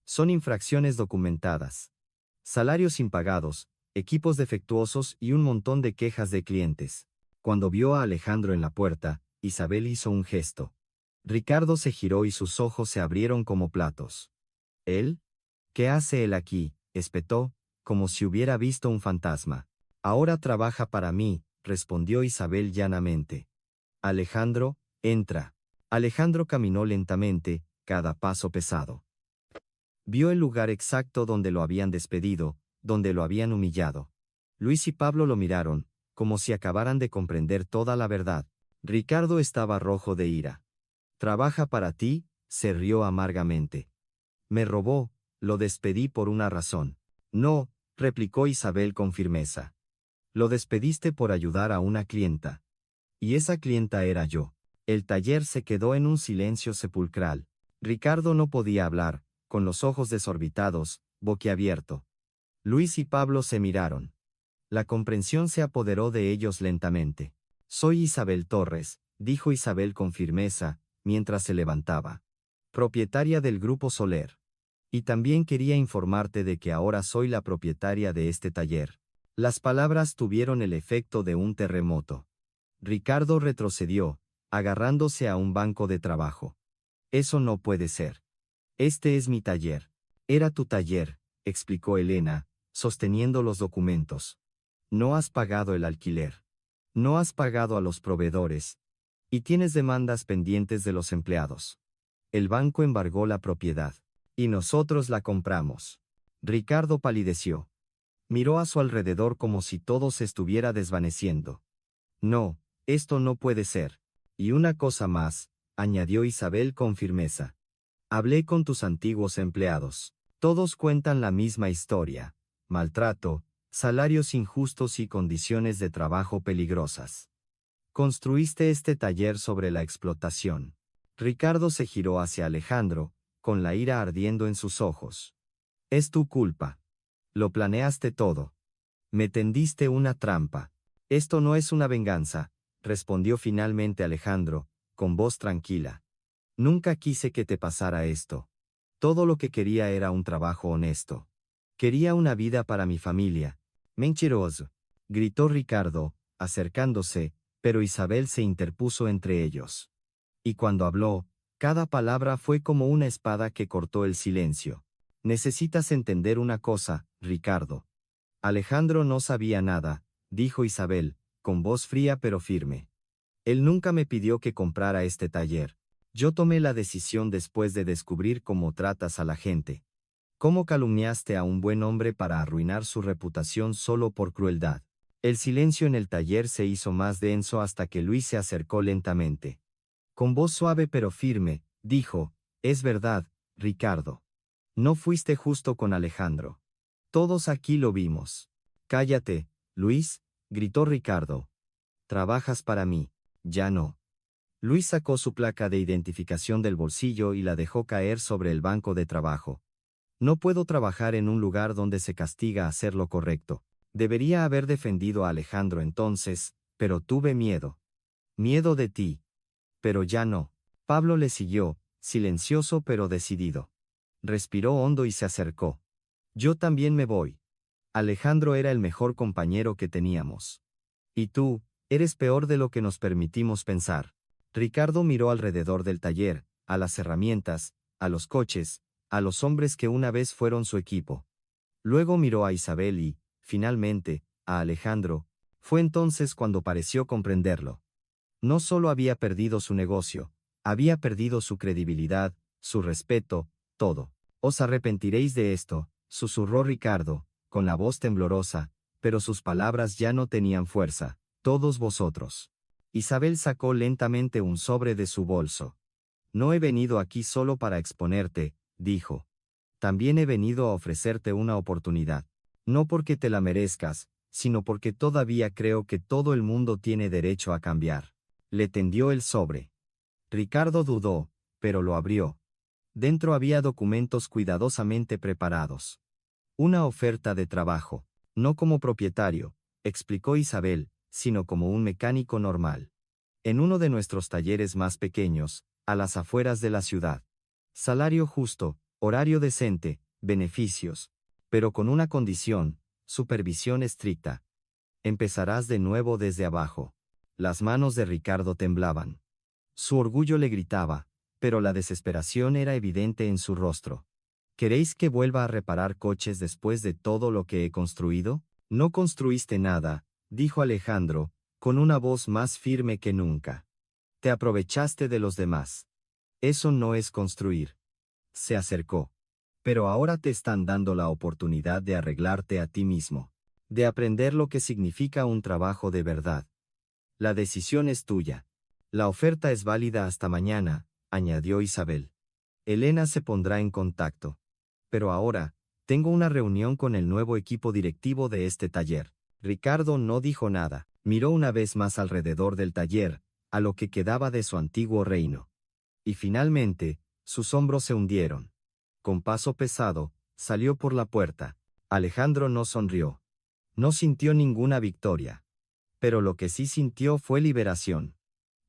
Son infracciones documentadas. Salarios impagados, equipos defectuosos y un montón de quejas de clientes. Cuando vio a Alejandro en la puerta, Isabel hizo un gesto. Ricardo se giró y sus ojos se abrieron como platos. ¿Él? ¿Qué hace él aquí?, espetó, como si hubiera visto un fantasma. Ahora trabaja para mí, respondió Isabel llanamente. Alejandro, entra. Alejandro caminó lentamente, cada paso pesado. Vio el lugar exacto donde lo habían despedido, donde lo habían humillado. Luis y Pablo lo miraron, como si acabaran de comprender toda la verdad. Ricardo estaba rojo de ira. Trabaja para ti, se rió amargamente. Me robó, lo despedí por una razón. No, replicó Isabel con firmeza. Lo despediste por ayudar a una clienta. Y esa clienta era yo. El taller se quedó en un silencio sepulcral. Ricardo no podía hablar, con los ojos desorbitados, boquiabierto. Luis y Pablo se miraron. La comprensión se apoderó de ellos lentamente. Soy Isabel Torres, dijo Isabel con firmeza, mientras se levantaba. Propietaria del Grupo Soler. Y también quería informarte de que ahora soy la propietaria de este taller. Las palabras tuvieron el efecto de un terremoto. Ricardo retrocedió, agarrándose a un banco de trabajo. Eso no puede ser. Este es mi taller. Era tu taller, explicó Elena, sosteniendo los documentos. No has pagado el alquiler. No has pagado a los proveedores. Y tienes demandas pendientes de los empleados. El banco embargó la propiedad. Y nosotros la compramos. Ricardo palideció. Miró a su alrededor como si todo se estuviera desvaneciendo. No, esto no puede ser. Y una cosa más, añadió Isabel con firmeza. Hablé con tus antiguos empleados. Todos cuentan la misma historia. Maltrato, salarios injustos y condiciones de trabajo peligrosas. Construiste este taller sobre la explotación. Ricardo se giró hacia Alejandro, con la ira ardiendo en sus ojos. Es tu culpa. Lo planeaste todo. Me tendiste una trampa. Esto no es una venganza, respondió finalmente Alejandro, con voz tranquila. Nunca quise que te pasara esto. Todo lo que quería era un trabajo honesto. Quería una vida para mi familia. Mentiroso, gritó Ricardo, acercándose, pero Isabel se interpuso entre ellos. Y cuando habló, cada palabra fue como una espada que cortó el silencio. Necesitas entender una cosa, Ricardo. Alejandro no sabía nada, dijo Isabel, con voz fría pero firme. Él nunca me pidió que comprara este taller. Yo tomé la decisión después de descubrir cómo tratas a la gente. Cómo calumniaste a un buen hombre para arruinar su reputación solo por crueldad. El silencio en el taller se hizo más denso hasta que Luis se acercó lentamente. Con voz suave pero firme, dijo, es verdad, Ricardo. No fuiste justo con Alejandro. Todos aquí lo vimos. Cállate, Luis, gritó Ricardo. Trabajas para mí, ya no. Luis sacó su placa de identificación del bolsillo y la dejó caer sobre el banco de trabajo. No puedo trabajar en un lugar donde se castiga hacer lo correcto. Debería haber defendido a Alejandro entonces, pero tuve miedo. Miedo de ti. Pero ya no. Pablo le siguió, silencioso pero decidido. Respiró hondo y se acercó. Yo también me voy. Alejandro era el mejor compañero que teníamos. Y tú, eres peor de lo que nos permitimos pensar. Ricardo miró alrededor del taller, a las herramientas, a los coches, a los hombres que una vez fueron su equipo. Luego miró a Isabel y, finalmente, a Alejandro. Fue entonces cuando pareció comprenderlo. No solo había perdido su negocio, había perdido su credibilidad, su respeto, todo. Os arrepentiréis de esto, susurró Ricardo, con la voz temblorosa, pero sus palabras ya no tenían fuerza. Todos vosotros. Isabel sacó lentamente un sobre de su bolso. No he venido aquí solo para exponerte, dijo. También he venido a ofrecerte una oportunidad. No porque te la merezcas, sino porque todavía creo que todo el mundo tiene derecho a cambiar. Le tendió el sobre. Ricardo dudó, pero lo abrió. Dentro había documentos cuidadosamente preparados. Una oferta de trabajo, no como propietario, explicó Isabel, sino como un mecánico normal. En uno de nuestros talleres más pequeños, a las afueras de la ciudad. Salario justo, horario decente, beneficios. Pero con una condición, supervisión estricta. Empezarás de nuevo desde abajo. Las manos de Ricardo temblaban. Su orgullo le gritaba, pero la desesperación era evidente en su rostro. ¿Queréis que vuelva a reparar coches después de todo lo que he construido? No construiste nada, dijo Alejandro, con una voz más firme que nunca. Te aprovechaste de los demás. Eso no es construir. Se acercó. Pero ahora te están dando la oportunidad de arreglarte a ti mismo. De aprender lo que significa un trabajo de verdad. La decisión es tuya. La oferta es válida hasta mañana, añadió Isabel. Elena se pondrá en contacto. Pero ahora, tengo una reunión con el nuevo equipo directivo de este taller. Ricardo no dijo nada. Miró una vez más alrededor del taller, a lo que quedaba de su antiguo reino. Y finalmente, sus hombros se hundieron. Con paso pesado, salió por la puerta. Alejandro no sonrió. No sintió ninguna victoria. Pero lo que sí sintió fue liberación.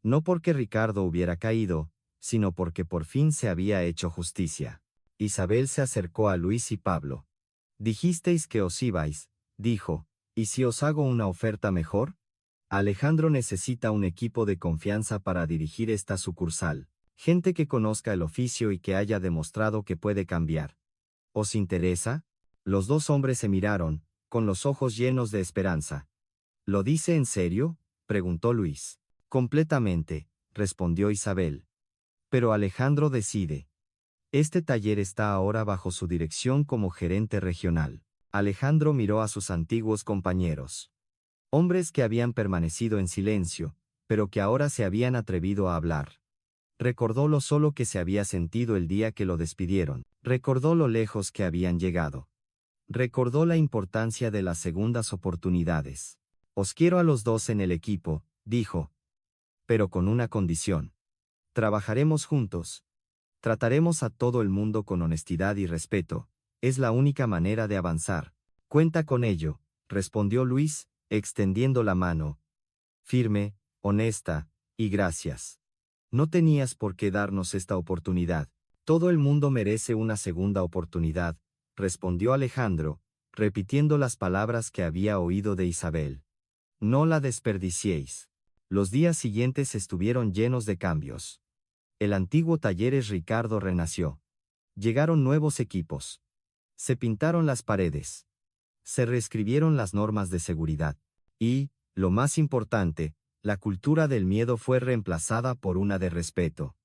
No porque Ricardo hubiera caído, sino porque por fin se había hecho justicia. Isabel se acercó a Luis y Pablo. Dijisteis que os ibais, dijo, ¿y si os hago una oferta mejor? Alejandro necesita un equipo de confianza para dirigir esta sucursal. Gente que conozca el oficio y que haya demostrado que puede cambiar. ¿Os interesa? Los dos hombres se miraron, con los ojos llenos de esperanza. ¿Lo dice en serio?, preguntó Luis. Completamente, respondió Isabel. Pero Alejandro decide. Este taller está ahora bajo su dirección como gerente regional. Alejandro miró a sus antiguos compañeros. Hombres que habían permanecido en silencio, pero que ahora se habían atrevido a hablar. Recordó lo solo que se había sentido el día que lo despidieron. Recordó lo lejos que habían llegado. Recordó la importancia de las segundas oportunidades. Os quiero a los dos en el equipo, dijo. Pero con una condición. Trabajaremos juntos. Trataremos a todo el mundo con honestidad y respeto. Es la única manera de avanzar. Cuenta con ello, respondió Luis, extendiendo la mano. Firme, honesta, y gracias. No tenías por qué darnos esta oportunidad. Todo el mundo merece una segunda oportunidad, respondió Alejandro, repitiendo las palabras que había oído de Isabel. No la desperdiciéis. Los días siguientes estuvieron llenos de cambios. El antiguo Talleres Ricardo renació. Llegaron nuevos equipos. Se pintaron las paredes. Se reescribieron las normas de seguridad. Y, lo más importante, la cultura del miedo fue reemplazada por una de respeto.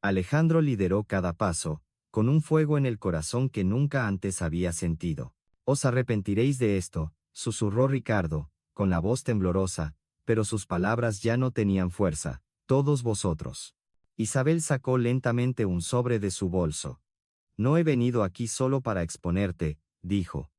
Alejandro lideró cada paso, con un fuego en el corazón que nunca antes había sentido. Os arrepentiréis de esto, susurró Ricardo, con la voz temblorosa, pero sus palabras ya no tenían fuerza. Todos vosotros. Isabel sacó lentamente un sobre de su bolso. No he venido aquí solo para exponerte, dijo.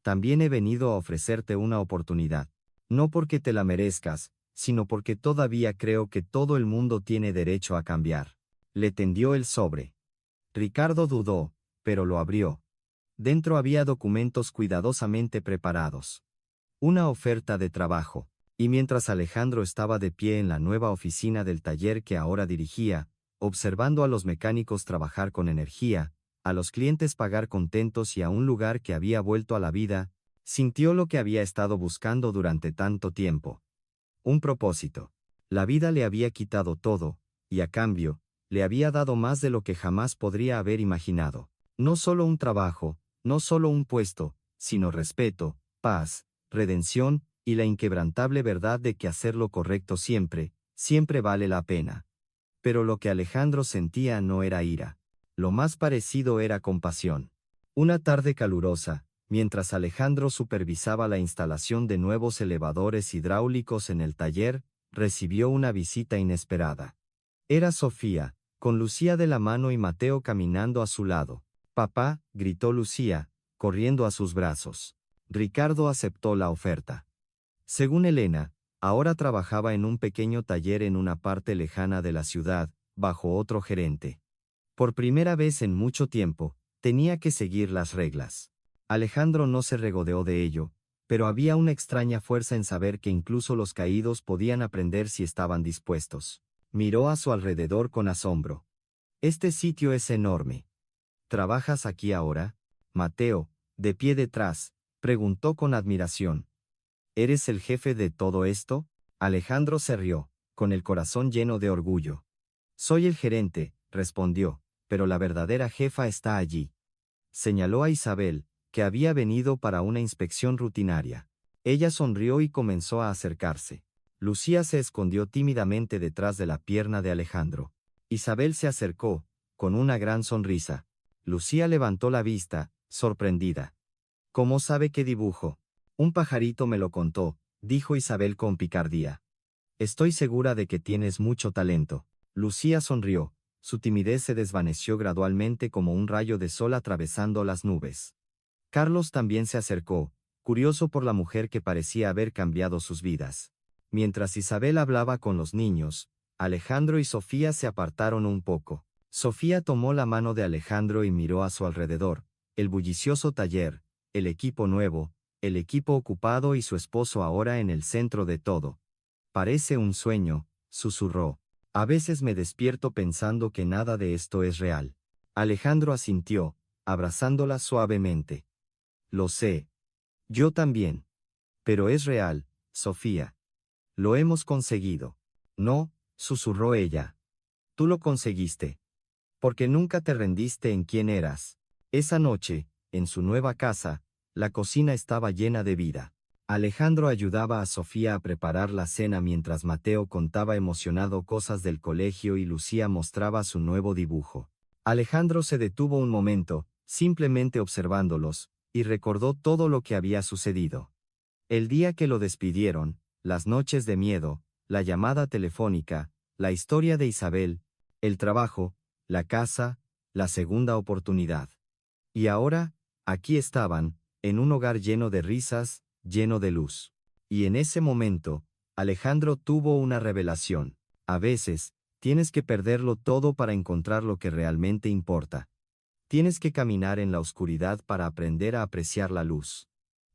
También he venido a ofrecerte una oportunidad. No porque te la merezcas, sino porque todavía creo que todo el mundo tiene derecho a cambiar. Le tendió el sobre. Ricardo dudó, pero lo abrió. Dentro había documentos cuidadosamente preparados. Una oferta de trabajo. Y mientras Alejandro estaba de pie en la nueva oficina del taller que ahora dirigía, observando a los mecánicos trabajar con energía, a los clientes pagar contentos y a un lugar que había vuelto a la vida, sintió lo que había estado buscando durante tanto tiempo. Un propósito. La vida le había quitado todo, y a cambio, le había dado más de lo que jamás podría haber imaginado. No solo un trabajo, no solo un puesto, sino respeto, paz, redención, y la inquebrantable verdad de que hacer lo correcto siempre, siempre vale la pena. Pero lo que Alejandro sentía no era ira. Lo más parecido era compasión. Una tarde calurosa, mientras Alejandro supervisaba la instalación de nuevos elevadores hidráulicos en el taller, recibió una visita inesperada. Era Sofía, con Lucía de la mano y Mateo caminando a su lado. «Papá», gritó Lucía, corriendo a sus brazos. Ricardo aceptó la oferta. Según Elena, ahora trabajaba en un pequeño taller en una parte lejana de la ciudad, bajo otro gerente. Por primera vez en mucho tiempo, tenía que seguir las reglas. Alejandro no se regodeó de ello, pero había una extraña fuerza en saber que incluso los caídos podían aprender si estaban dispuestos. Miró a su alrededor con asombro. Este sitio es enorme. ¿Trabajas aquí ahora? Mateo, de pie detrás, preguntó con admiración. ¿Eres el jefe de todo esto? Alejandro se rió, con el corazón lleno de orgullo. Soy el gerente, respondió, pero la verdadera jefa está allí. Señaló a Isabel, que había venido para una inspección rutinaria. Ella sonrió y comenzó a acercarse. Lucía se escondió tímidamente detrás de la pierna de Alejandro. Isabel se acercó, con una gran sonrisa. Lucía levantó la vista, sorprendida. ¿Cómo sabe qué dibujo? Un pajarito me lo contó, dijo Isabel con picardía. Estoy segura de que tienes mucho talento. Lucía sonrió. Su timidez se desvaneció gradualmente como un rayo de sol atravesando las nubes. Carlos también se acercó, curioso por la mujer que parecía haber cambiado sus vidas. Mientras Isabel hablaba con los niños, Alejandro y Sofía se apartaron un poco. Sofía tomó la mano de Alejandro y miró a su alrededor, el bullicioso taller, el equipo nuevo, el equipo ocupado y su esposo ahora en el centro de todo. Parece un sueño, susurró. A veces me despierto pensando que nada de esto es real. Alejandro asintió, abrazándola suavemente. Lo sé. Yo también. Pero es real, Sofía. Lo hemos conseguido. No, susurró ella. Tú lo conseguiste. Porque nunca te rendiste en quién eras. Esa noche, en su nueva casa, la cocina estaba llena de vida. Alejandro ayudaba a Sofía a preparar la cena mientras Mateo contaba emocionado cosas del colegio y Lucía mostraba su nuevo dibujo. Alejandro se detuvo un momento, simplemente observándolos, y recordó todo lo que había sucedido. El día que lo despidieron, las noches de miedo, la llamada telefónica, la historia de Isabel, el trabajo, la casa, la segunda oportunidad. Y ahora, aquí estaban, en un hogar lleno de risas, lleno de luz. Y en ese momento, Alejandro tuvo una revelación. A veces, tienes que perderlo todo para encontrar lo que realmente importa. Tienes que caminar en la oscuridad para aprender a apreciar la luz.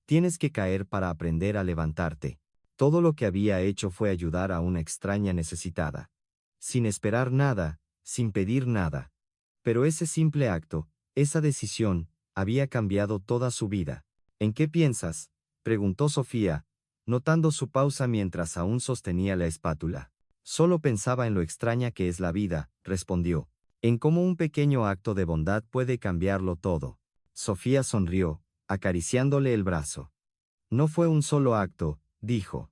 Tienes que caer para aprender a levantarte. Todo lo que había hecho fue ayudar a una extraña necesitada. Sin esperar nada, sin pedir nada. Pero ese simple acto, esa decisión, había cambiado toda su vida. ¿En qué piensas?, preguntó Sofía, notando su pausa mientras aún sostenía la espátula. Solo pensaba en lo extraña que es la vida, respondió. En cómo un pequeño acto de bondad puede cambiarlo todo. Sofía sonrió, acariciándole el brazo. No fue un solo acto, dijo.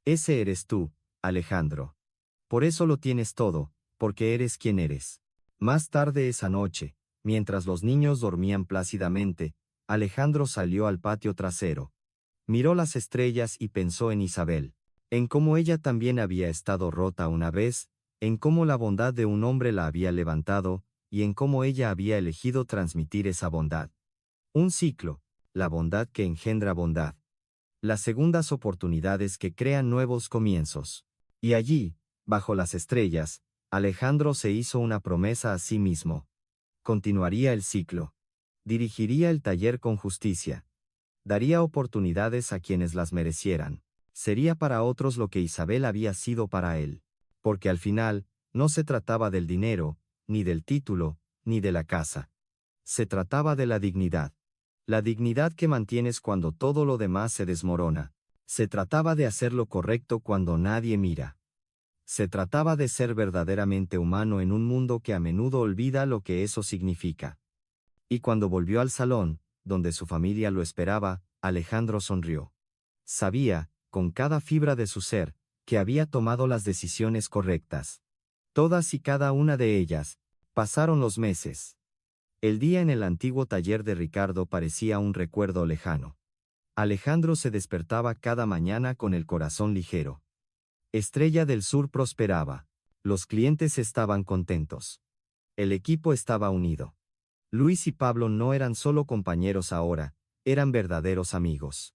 Ese eres tú, Alejandro. Por eso lo tienes todo, porque eres quien eres. Más tarde esa noche, mientras los niños dormían plácidamente, Alejandro salió al patio trasero. Miró las estrellas y pensó en Isabel, en cómo ella también había estado rota una vez, en cómo la bondad de un hombre la había levantado, y en cómo ella había elegido transmitir esa bondad. Un ciclo, la bondad que engendra bondad. Las segundas oportunidades que crean nuevos comienzos. Y allí, bajo las estrellas, Alejandro se hizo una promesa a sí mismo. Continuaría el ciclo. Dirigiría el taller con justicia. Daría oportunidades a quienes las merecieran. Sería para otros lo que Isabel había sido para él. Porque al final, no se trataba del dinero, ni del título, ni de la casa. Se trataba de la dignidad. La dignidad que mantienes cuando todo lo demás se desmorona. Se trataba de hacer lo correcto cuando nadie mira. Se trataba de ser verdaderamente humano en un mundo que a menudo olvida lo que eso significa. Y cuando volvió al salón, donde su familia lo esperaba, Alejandro sonrió. Sabía, con cada fibra de su ser, que había tomado las decisiones correctas. Todas y cada una de ellas. Pasaron los meses. El día en el antiguo taller de Ricardo parecía un recuerdo lejano. Alejandro se despertaba cada mañana con el corazón ligero. Estrella del Sur prosperaba. Los clientes estaban contentos. El equipo estaba unido. Luis y Pablo no eran solo compañeros ahora, eran verdaderos amigos.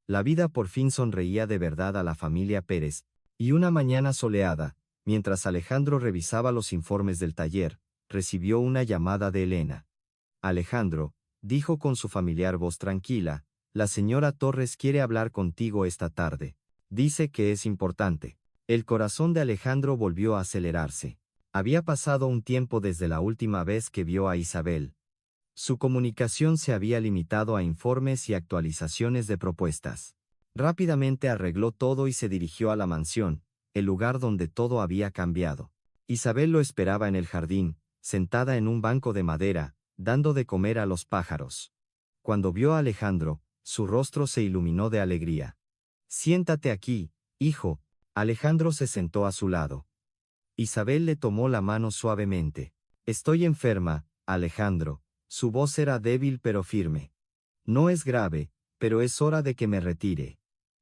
La vida por fin sonreía de verdad a la familia Pérez, y una mañana soleada, mientras Alejandro revisaba los informes del taller, recibió una llamada de Elena. Alejandro, dijo con su familiar voz tranquila, la señora Torres quiere hablar contigo esta tarde. Dice que es importante. El corazón de Alejandro volvió a acelerarse. Había pasado un tiempo desde la última vez que vio a Isabel. Su comunicación se había limitado a informes y actualizaciones de propuestas. Rápidamente arregló todo y se dirigió a la mansión, el lugar donde todo había cambiado. Isabel lo esperaba en el jardín, sentada en un banco de madera, dando de comer a los pájaros. Cuando vio a Alejandro, su rostro se iluminó de alegría. Siéntate aquí, hijo. Alejandro se sentó a su lado. Isabel le tomó la mano suavemente. Estoy enferma, Alejandro. Su voz era débil pero firme. No es grave, pero es hora de que me retire.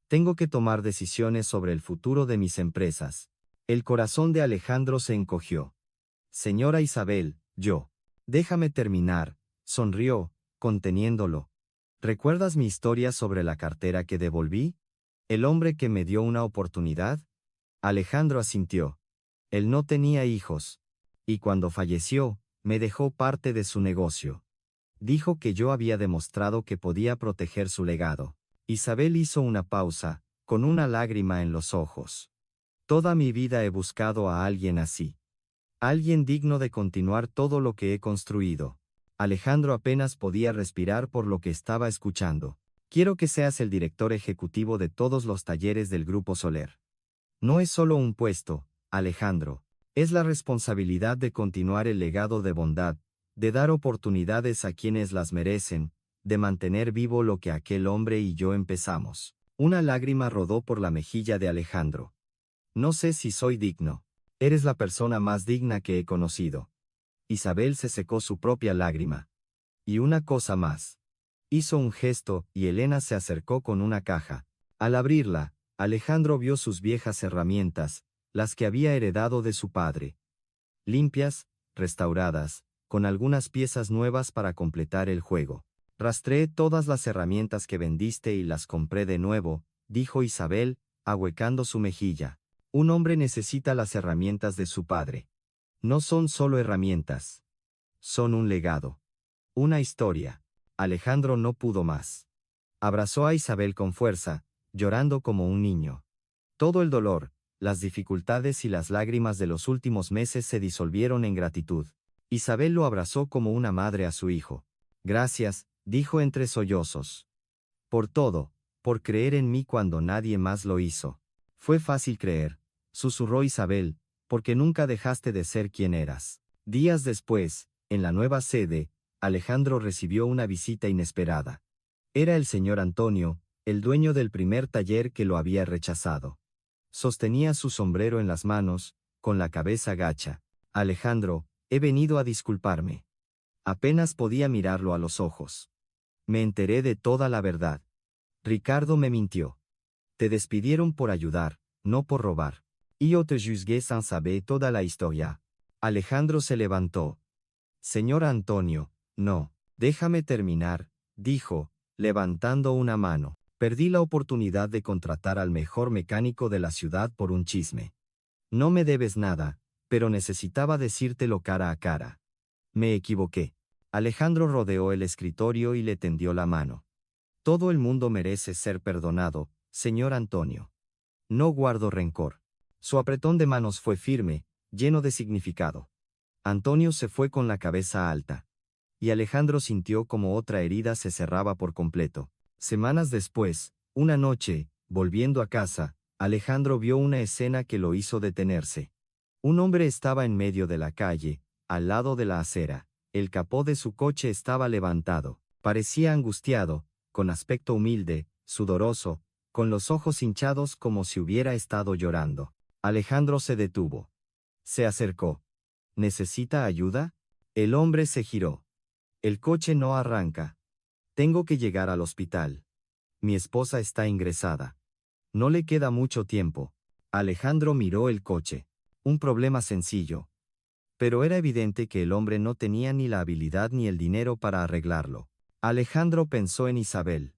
Tengo que tomar decisiones sobre el futuro de mis empresas. El corazón de Alejandro se encogió. Señora Isabel, yo. Déjame terminar, sonrió, conteniéndolo. ¿Recuerdas mi historia sobre la cartera que devolví? ¿El hombre que me dio una oportunidad? Alejandro asintió. Él no tenía hijos. Y cuando falleció, me dejó parte de su negocio. Dijo que yo había demostrado que podía proteger su legado. Isabel hizo una pausa, con una lágrima en los ojos. Toda mi vida he buscado a alguien así. Alguien digno de continuar todo lo que he construido. Alejandro apenas podía respirar por lo que estaba escuchando. Quiero que seas el director ejecutivo de todos los talleres del Grupo Soler. No es solo un puesto, Alejandro. Es la responsabilidad de continuar el legado de bondad, de dar oportunidades a quienes las merecen, de mantener vivo lo que aquel hombre y yo empezamos. Una lágrima rodó por la mejilla de Alejandro. No sé si soy digno. Eres la persona más digna que he conocido. Isabel se secó su propia lágrima. Y una cosa más. Hizo un gesto y Elena se acercó con una caja. Al abrirla, Alejandro vio sus viejas herramientas, las que había heredado de su padre. Limpias, restauradas, con algunas piezas nuevas para completar el juego. Rastreé todas las herramientas que vendiste y las compré de nuevo, dijo Isabel, ahuecando su mejilla. Un hombre necesita las herramientas de su padre. No son solo herramientas. Son un legado. Una historia. Alejandro no pudo más. Abrazó a Isabel con fuerza, llorando como un niño. Todo el dolor, las dificultades y las lágrimas de los últimos meses se disolvieron en gratitud. Isabel lo abrazó como una madre a su hijo. Gracias, dijo entre sollozos. Por todo, por creer en mí cuando nadie más lo hizo. Fue fácil creer, susurró Isabel, porque nunca dejaste de ser quien eras. Días después, en la nueva sede, Alejandro recibió una visita inesperada. Era el señor Antonio, el dueño del primer taller que lo había rechazado. Sostenía su sombrero en las manos, con la cabeza gacha. Alejandro, he venido a disculparme. Apenas podía mirarlo a los ojos. Me enteré de toda la verdad. Ricardo me mintió. Te despidieron por ayudar, no por robar. Yo te juzgué sans saber toda la historia. Alejandro se levantó. Señor Antonio, no, déjame terminar, dijo, levantando una mano. Perdí la oportunidad de contratar al mejor mecánico de la ciudad por un chisme. No me debes nada, pero necesitaba decírtelo cara a cara. Me equivoqué. Alejandro rodeó el escritorio y le tendió la mano. Todo el mundo merece ser perdonado, señor Antonio. No guardo rencor. Su apretón de manos fue firme, lleno de significado. Antonio se fue con la cabeza alta. Y Alejandro sintió como otra herida se cerraba por completo. Semanas después, una noche, volviendo a casa, Alejandro vio una escena que lo hizo detenerse. Un hombre estaba en medio de la calle, al lado de la acera. El capó de su coche estaba levantado. Parecía angustiado, con aspecto humilde, sudoroso, con los ojos hinchados como si hubiera estado llorando. Alejandro se detuvo. Se acercó. ¿Necesita ayuda? El hombre se giró. El coche no arranca. Tengo que llegar al hospital. Mi esposa está ingresada. No le queda mucho tiempo. Alejandro miró el coche. Un problema sencillo. Pero era evidente que el hombre no tenía ni la habilidad ni el dinero para arreglarlo. Alejandro pensó en Isabel.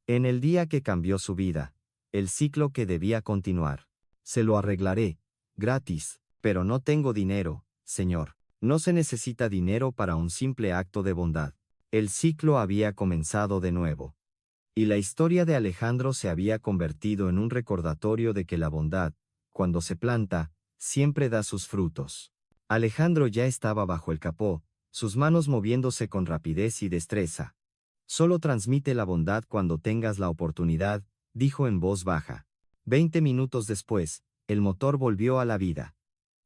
En el día que cambió su vida. El ciclo que debía continuar. Se lo arreglaré. Gratis. Pero no tengo dinero, señor. No se necesita dinero para un simple acto de bondad. El ciclo había comenzado de nuevo. Y la historia de Alejandro se había convertido en un recordatorio de que la bondad, cuando se planta, siempre da sus frutos. Alejandro ya estaba bajo el capó, sus manos moviéndose con rapidez y destreza. Solo transmite la bondad cuando tengas la oportunidad, dijo en voz baja. 20 minutos después, el motor volvió a la vida.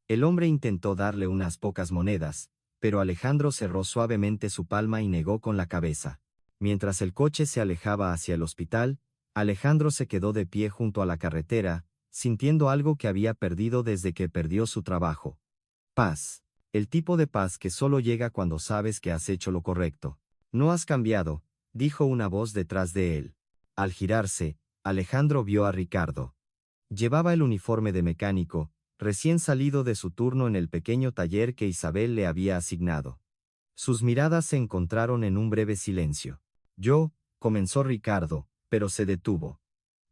El hombre intentó darle unas pocas monedas, pero Alejandro cerró suavemente su palma y negó con la cabeza. Mientras el coche se alejaba hacia el hospital, Alejandro se quedó de pie junto a la carretera, sintiendo algo que había perdido desde que perdió su trabajo. Paz. El tipo de paz que solo llega cuando sabes que has hecho lo correcto. No has cambiado, dijo una voz detrás de él. Al girarse, Alejandro vio a Ricardo. Llevaba el uniforme de mecánico, recién salido de su turno en el pequeño taller que Isabel le había asignado. Sus miradas se encontraron en un breve silencio. Comenzó Ricardo, pero se detuvo.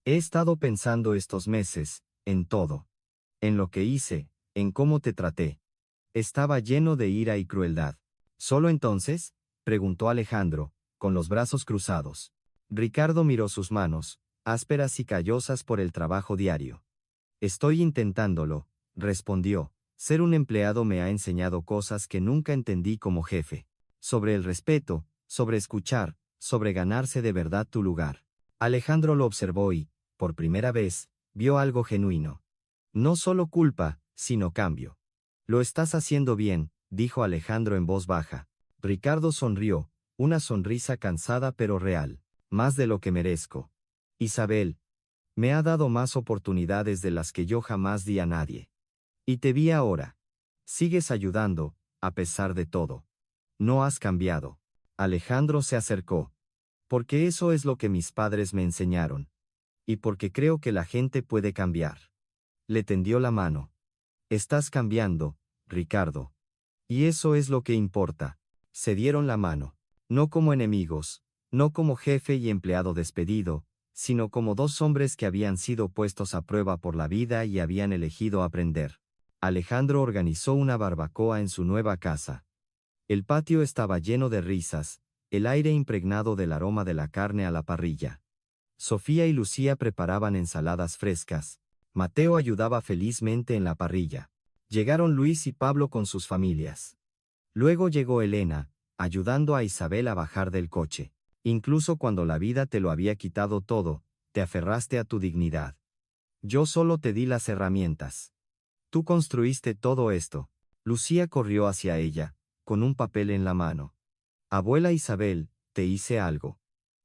He estado pensando estos meses, en todo. En lo que hice, en cómo te traté. Estaba lleno de ira y crueldad. ¿Solo entonces? Preguntó Alejandro, con los brazos cruzados. Ricardo miró sus manos, ásperas y callosas por el trabajo diario. Estoy intentándolo, respondió. Ser un empleado me ha enseñado cosas que nunca entendí como jefe. Sobre el respeto, sobre escuchar, sobre ganarse de verdad tu lugar. Alejandro lo observó y, por primera vez, vio algo genuino. No solo culpa, sino cambio. Lo estás haciendo bien, dijo Alejandro en voz baja. Ricardo sonrió, una sonrisa cansada pero real. Más de lo que merezco. Isabel, me ha dado más oportunidades de las que yo jamás di a nadie. Y te vi ahora. Sigues ayudando, a pesar de todo. No has cambiado. Alejandro se acercó. Porque eso es lo que mis padres me enseñaron. Y porque creo que la gente puede cambiar. Le tendió la mano. Estás cambiando, Ricardo. Y eso es lo que importa. Se dieron la mano. No como enemigos, no como jefe y empleado despedido, sino como dos hombres que habían sido puestos a prueba por la vida y habían elegido aprender. Alejandro organizó una barbacoa en su nueva casa. El patio estaba lleno de risas, el aire impregnado del aroma de la carne a la parrilla. Sofía y Lucía preparaban ensaladas frescas. Mateo ayudaba felizmente en la parrilla. Llegaron Luis y Pablo con sus familias. Luego llegó Elena, ayudando a Isabel a bajar del coche. Incluso cuando la vida te lo había quitado todo, te aferraste a tu dignidad. Yo solo te di las herramientas. Tú construiste todo esto. Lucía corrió hacia ella, con un papel en la mano. Abuela Isabel, te hice algo.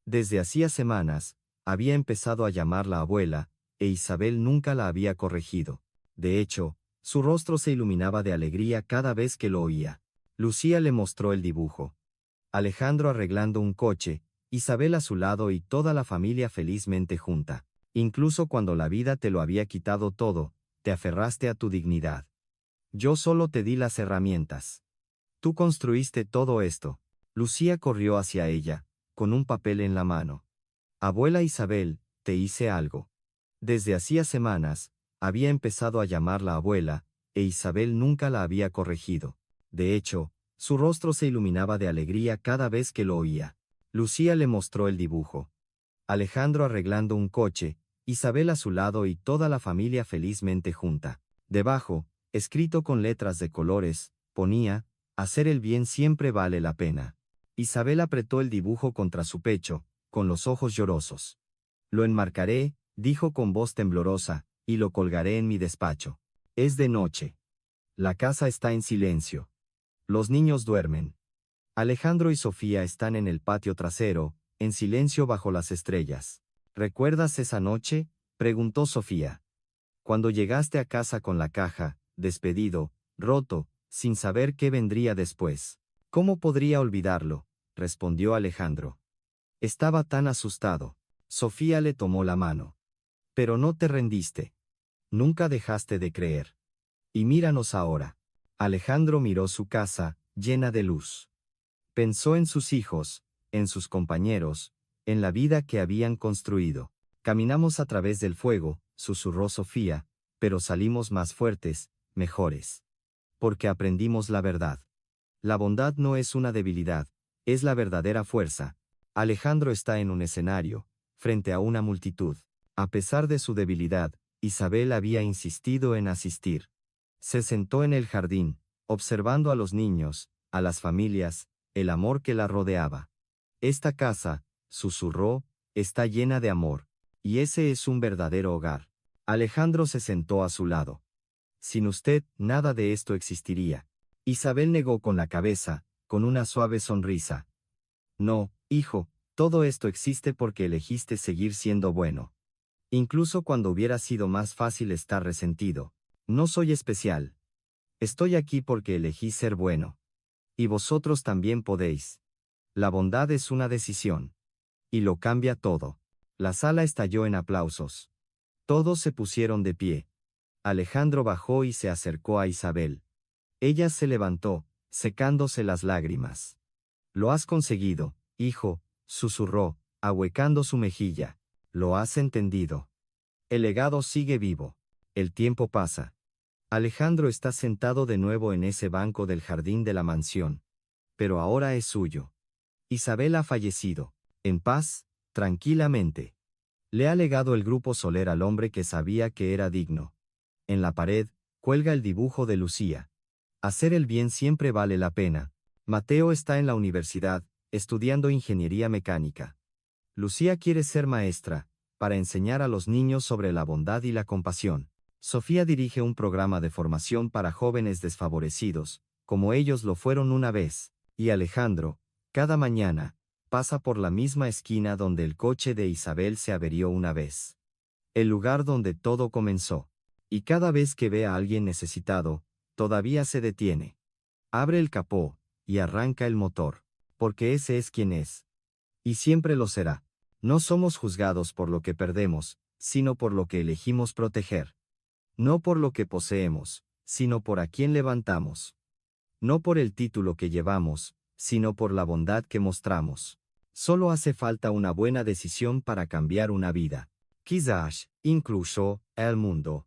Desde hacía semanas, había empezado a llamarla abuela, e Isabel nunca la había corregido. De hecho, su rostro se iluminaba de alegría cada vez que lo oía. Lucía le mostró el dibujo. Alejandro arreglando un coche, Isabel a su lado y toda la familia felizmente junta. Incluso cuando la vida te lo había quitado todo, te aferraste a tu dignidad. Yo solo te di las herramientas. Tú construiste todo esto. Lucía corrió hacia ella, con un papel en la mano. Abuela Isabel, te hice algo. Desde hacía semanas, había empezado a llamarla abuela, e Isabel nunca la había corregido. De hecho, su rostro se iluminaba de alegría cada vez que lo oía. Lucía le mostró el dibujo. Alejandro arreglando un coche, Isabel a su lado y toda la familia felizmente junta. Debajo, escrito con letras de colores, ponía, hacer el bien siempre vale la pena. Isabel apretó el dibujo contra su pecho, con los ojos llorosos. Lo enmarcaré, dijo con voz temblorosa, y lo colgaré en mi despacho. Es de noche. La casa está en silencio. Los niños duermen. Alejandro y Sofía están en el patio trasero, en silencio bajo las estrellas. ¿Recuerdas esa noche? Preguntó Sofía. Cuando llegaste a casa con la caja, despedido, roto, sin saber qué vendría después. ¿Cómo podría olvidarlo? Respondió Alejandro. Estaba tan asustado. Sofía le tomó la mano. Pero no te rendiste. Nunca dejaste de creer. Y míranos ahora. Alejandro miró su casa, llena de luz. Pensó en sus hijos, en sus compañeros, en la vida que habían construido. Caminamos a través del fuego, susurró Sofía, pero salimos más fuertes, mejores. Porque aprendimos la verdad. La bondad no es una debilidad, es la verdadera fuerza. Alejandro está en un escenario, frente a una multitud. A pesar de su debilidad, Isabel había insistido en asistir. Se sentó en el jardín, observando a los niños, a las familias, el amor que la rodeaba. Esta casa, susurró, está llena de amor, y ese es un verdadero hogar. Alejandro se sentó a su lado. Sin usted, nada de esto existiría. Isabel negó con la cabeza, con una suave sonrisa. No, hijo, Todo esto existe porque elegiste seguir siendo bueno. Incluso cuando hubiera sido más fácil estar resentido. No soy especial. Estoy aquí porque elegí ser bueno. Y vosotros también podéis. La bondad es una decisión. Y lo cambia todo. La sala estalló en aplausos. Todos se pusieron de pie. Alejandro bajó y se acercó a Isabel. Ella se levantó, secándose las lágrimas. Lo has conseguido, hijo, susurró, ahuecando su mejilla. Lo has entendido. El legado sigue vivo. El tiempo pasa. Alejandro está sentado de nuevo en ese banco del jardín de la mansión. Pero ahora es suyo. Isabel ha fallecido. En paz, tranquilamente. Le ha legado el grupo Soler al hombre que sabía que era digno. En la pared, cuelga el dibujo de Lucía. Hacer el bien siempre vale la pena. Mateo está en la universidad, estudiando ingeniería mecánica. Lucía quiere ser maestra, para enseñar a los niños sobre la bondad y la compasión. Sofía dirige un programa de formación para jóvenes desfavorecidos, como ellos lo fueron una vez. Y Alejandro, cada mañana, pasa por la misma esquina donde el coche de Isabel se averió una vez. El lugar donde todo comenzó. Y cada vez que ve a alguien necesitado, todavía se detiene. Abre el capó, y arranca el motor. Porque ese es quien es. Y siempre lo será. No somos juzgados por lo que perdemos, sino por lo que elegimos proteger. No por lo que poseemos, sino por a quien levantamos. No por el título que llevamos, sino por la bondad que mostramos. Solo hace falta una buena decisión para cambiar una vida. Quizás, incluso, el mundo.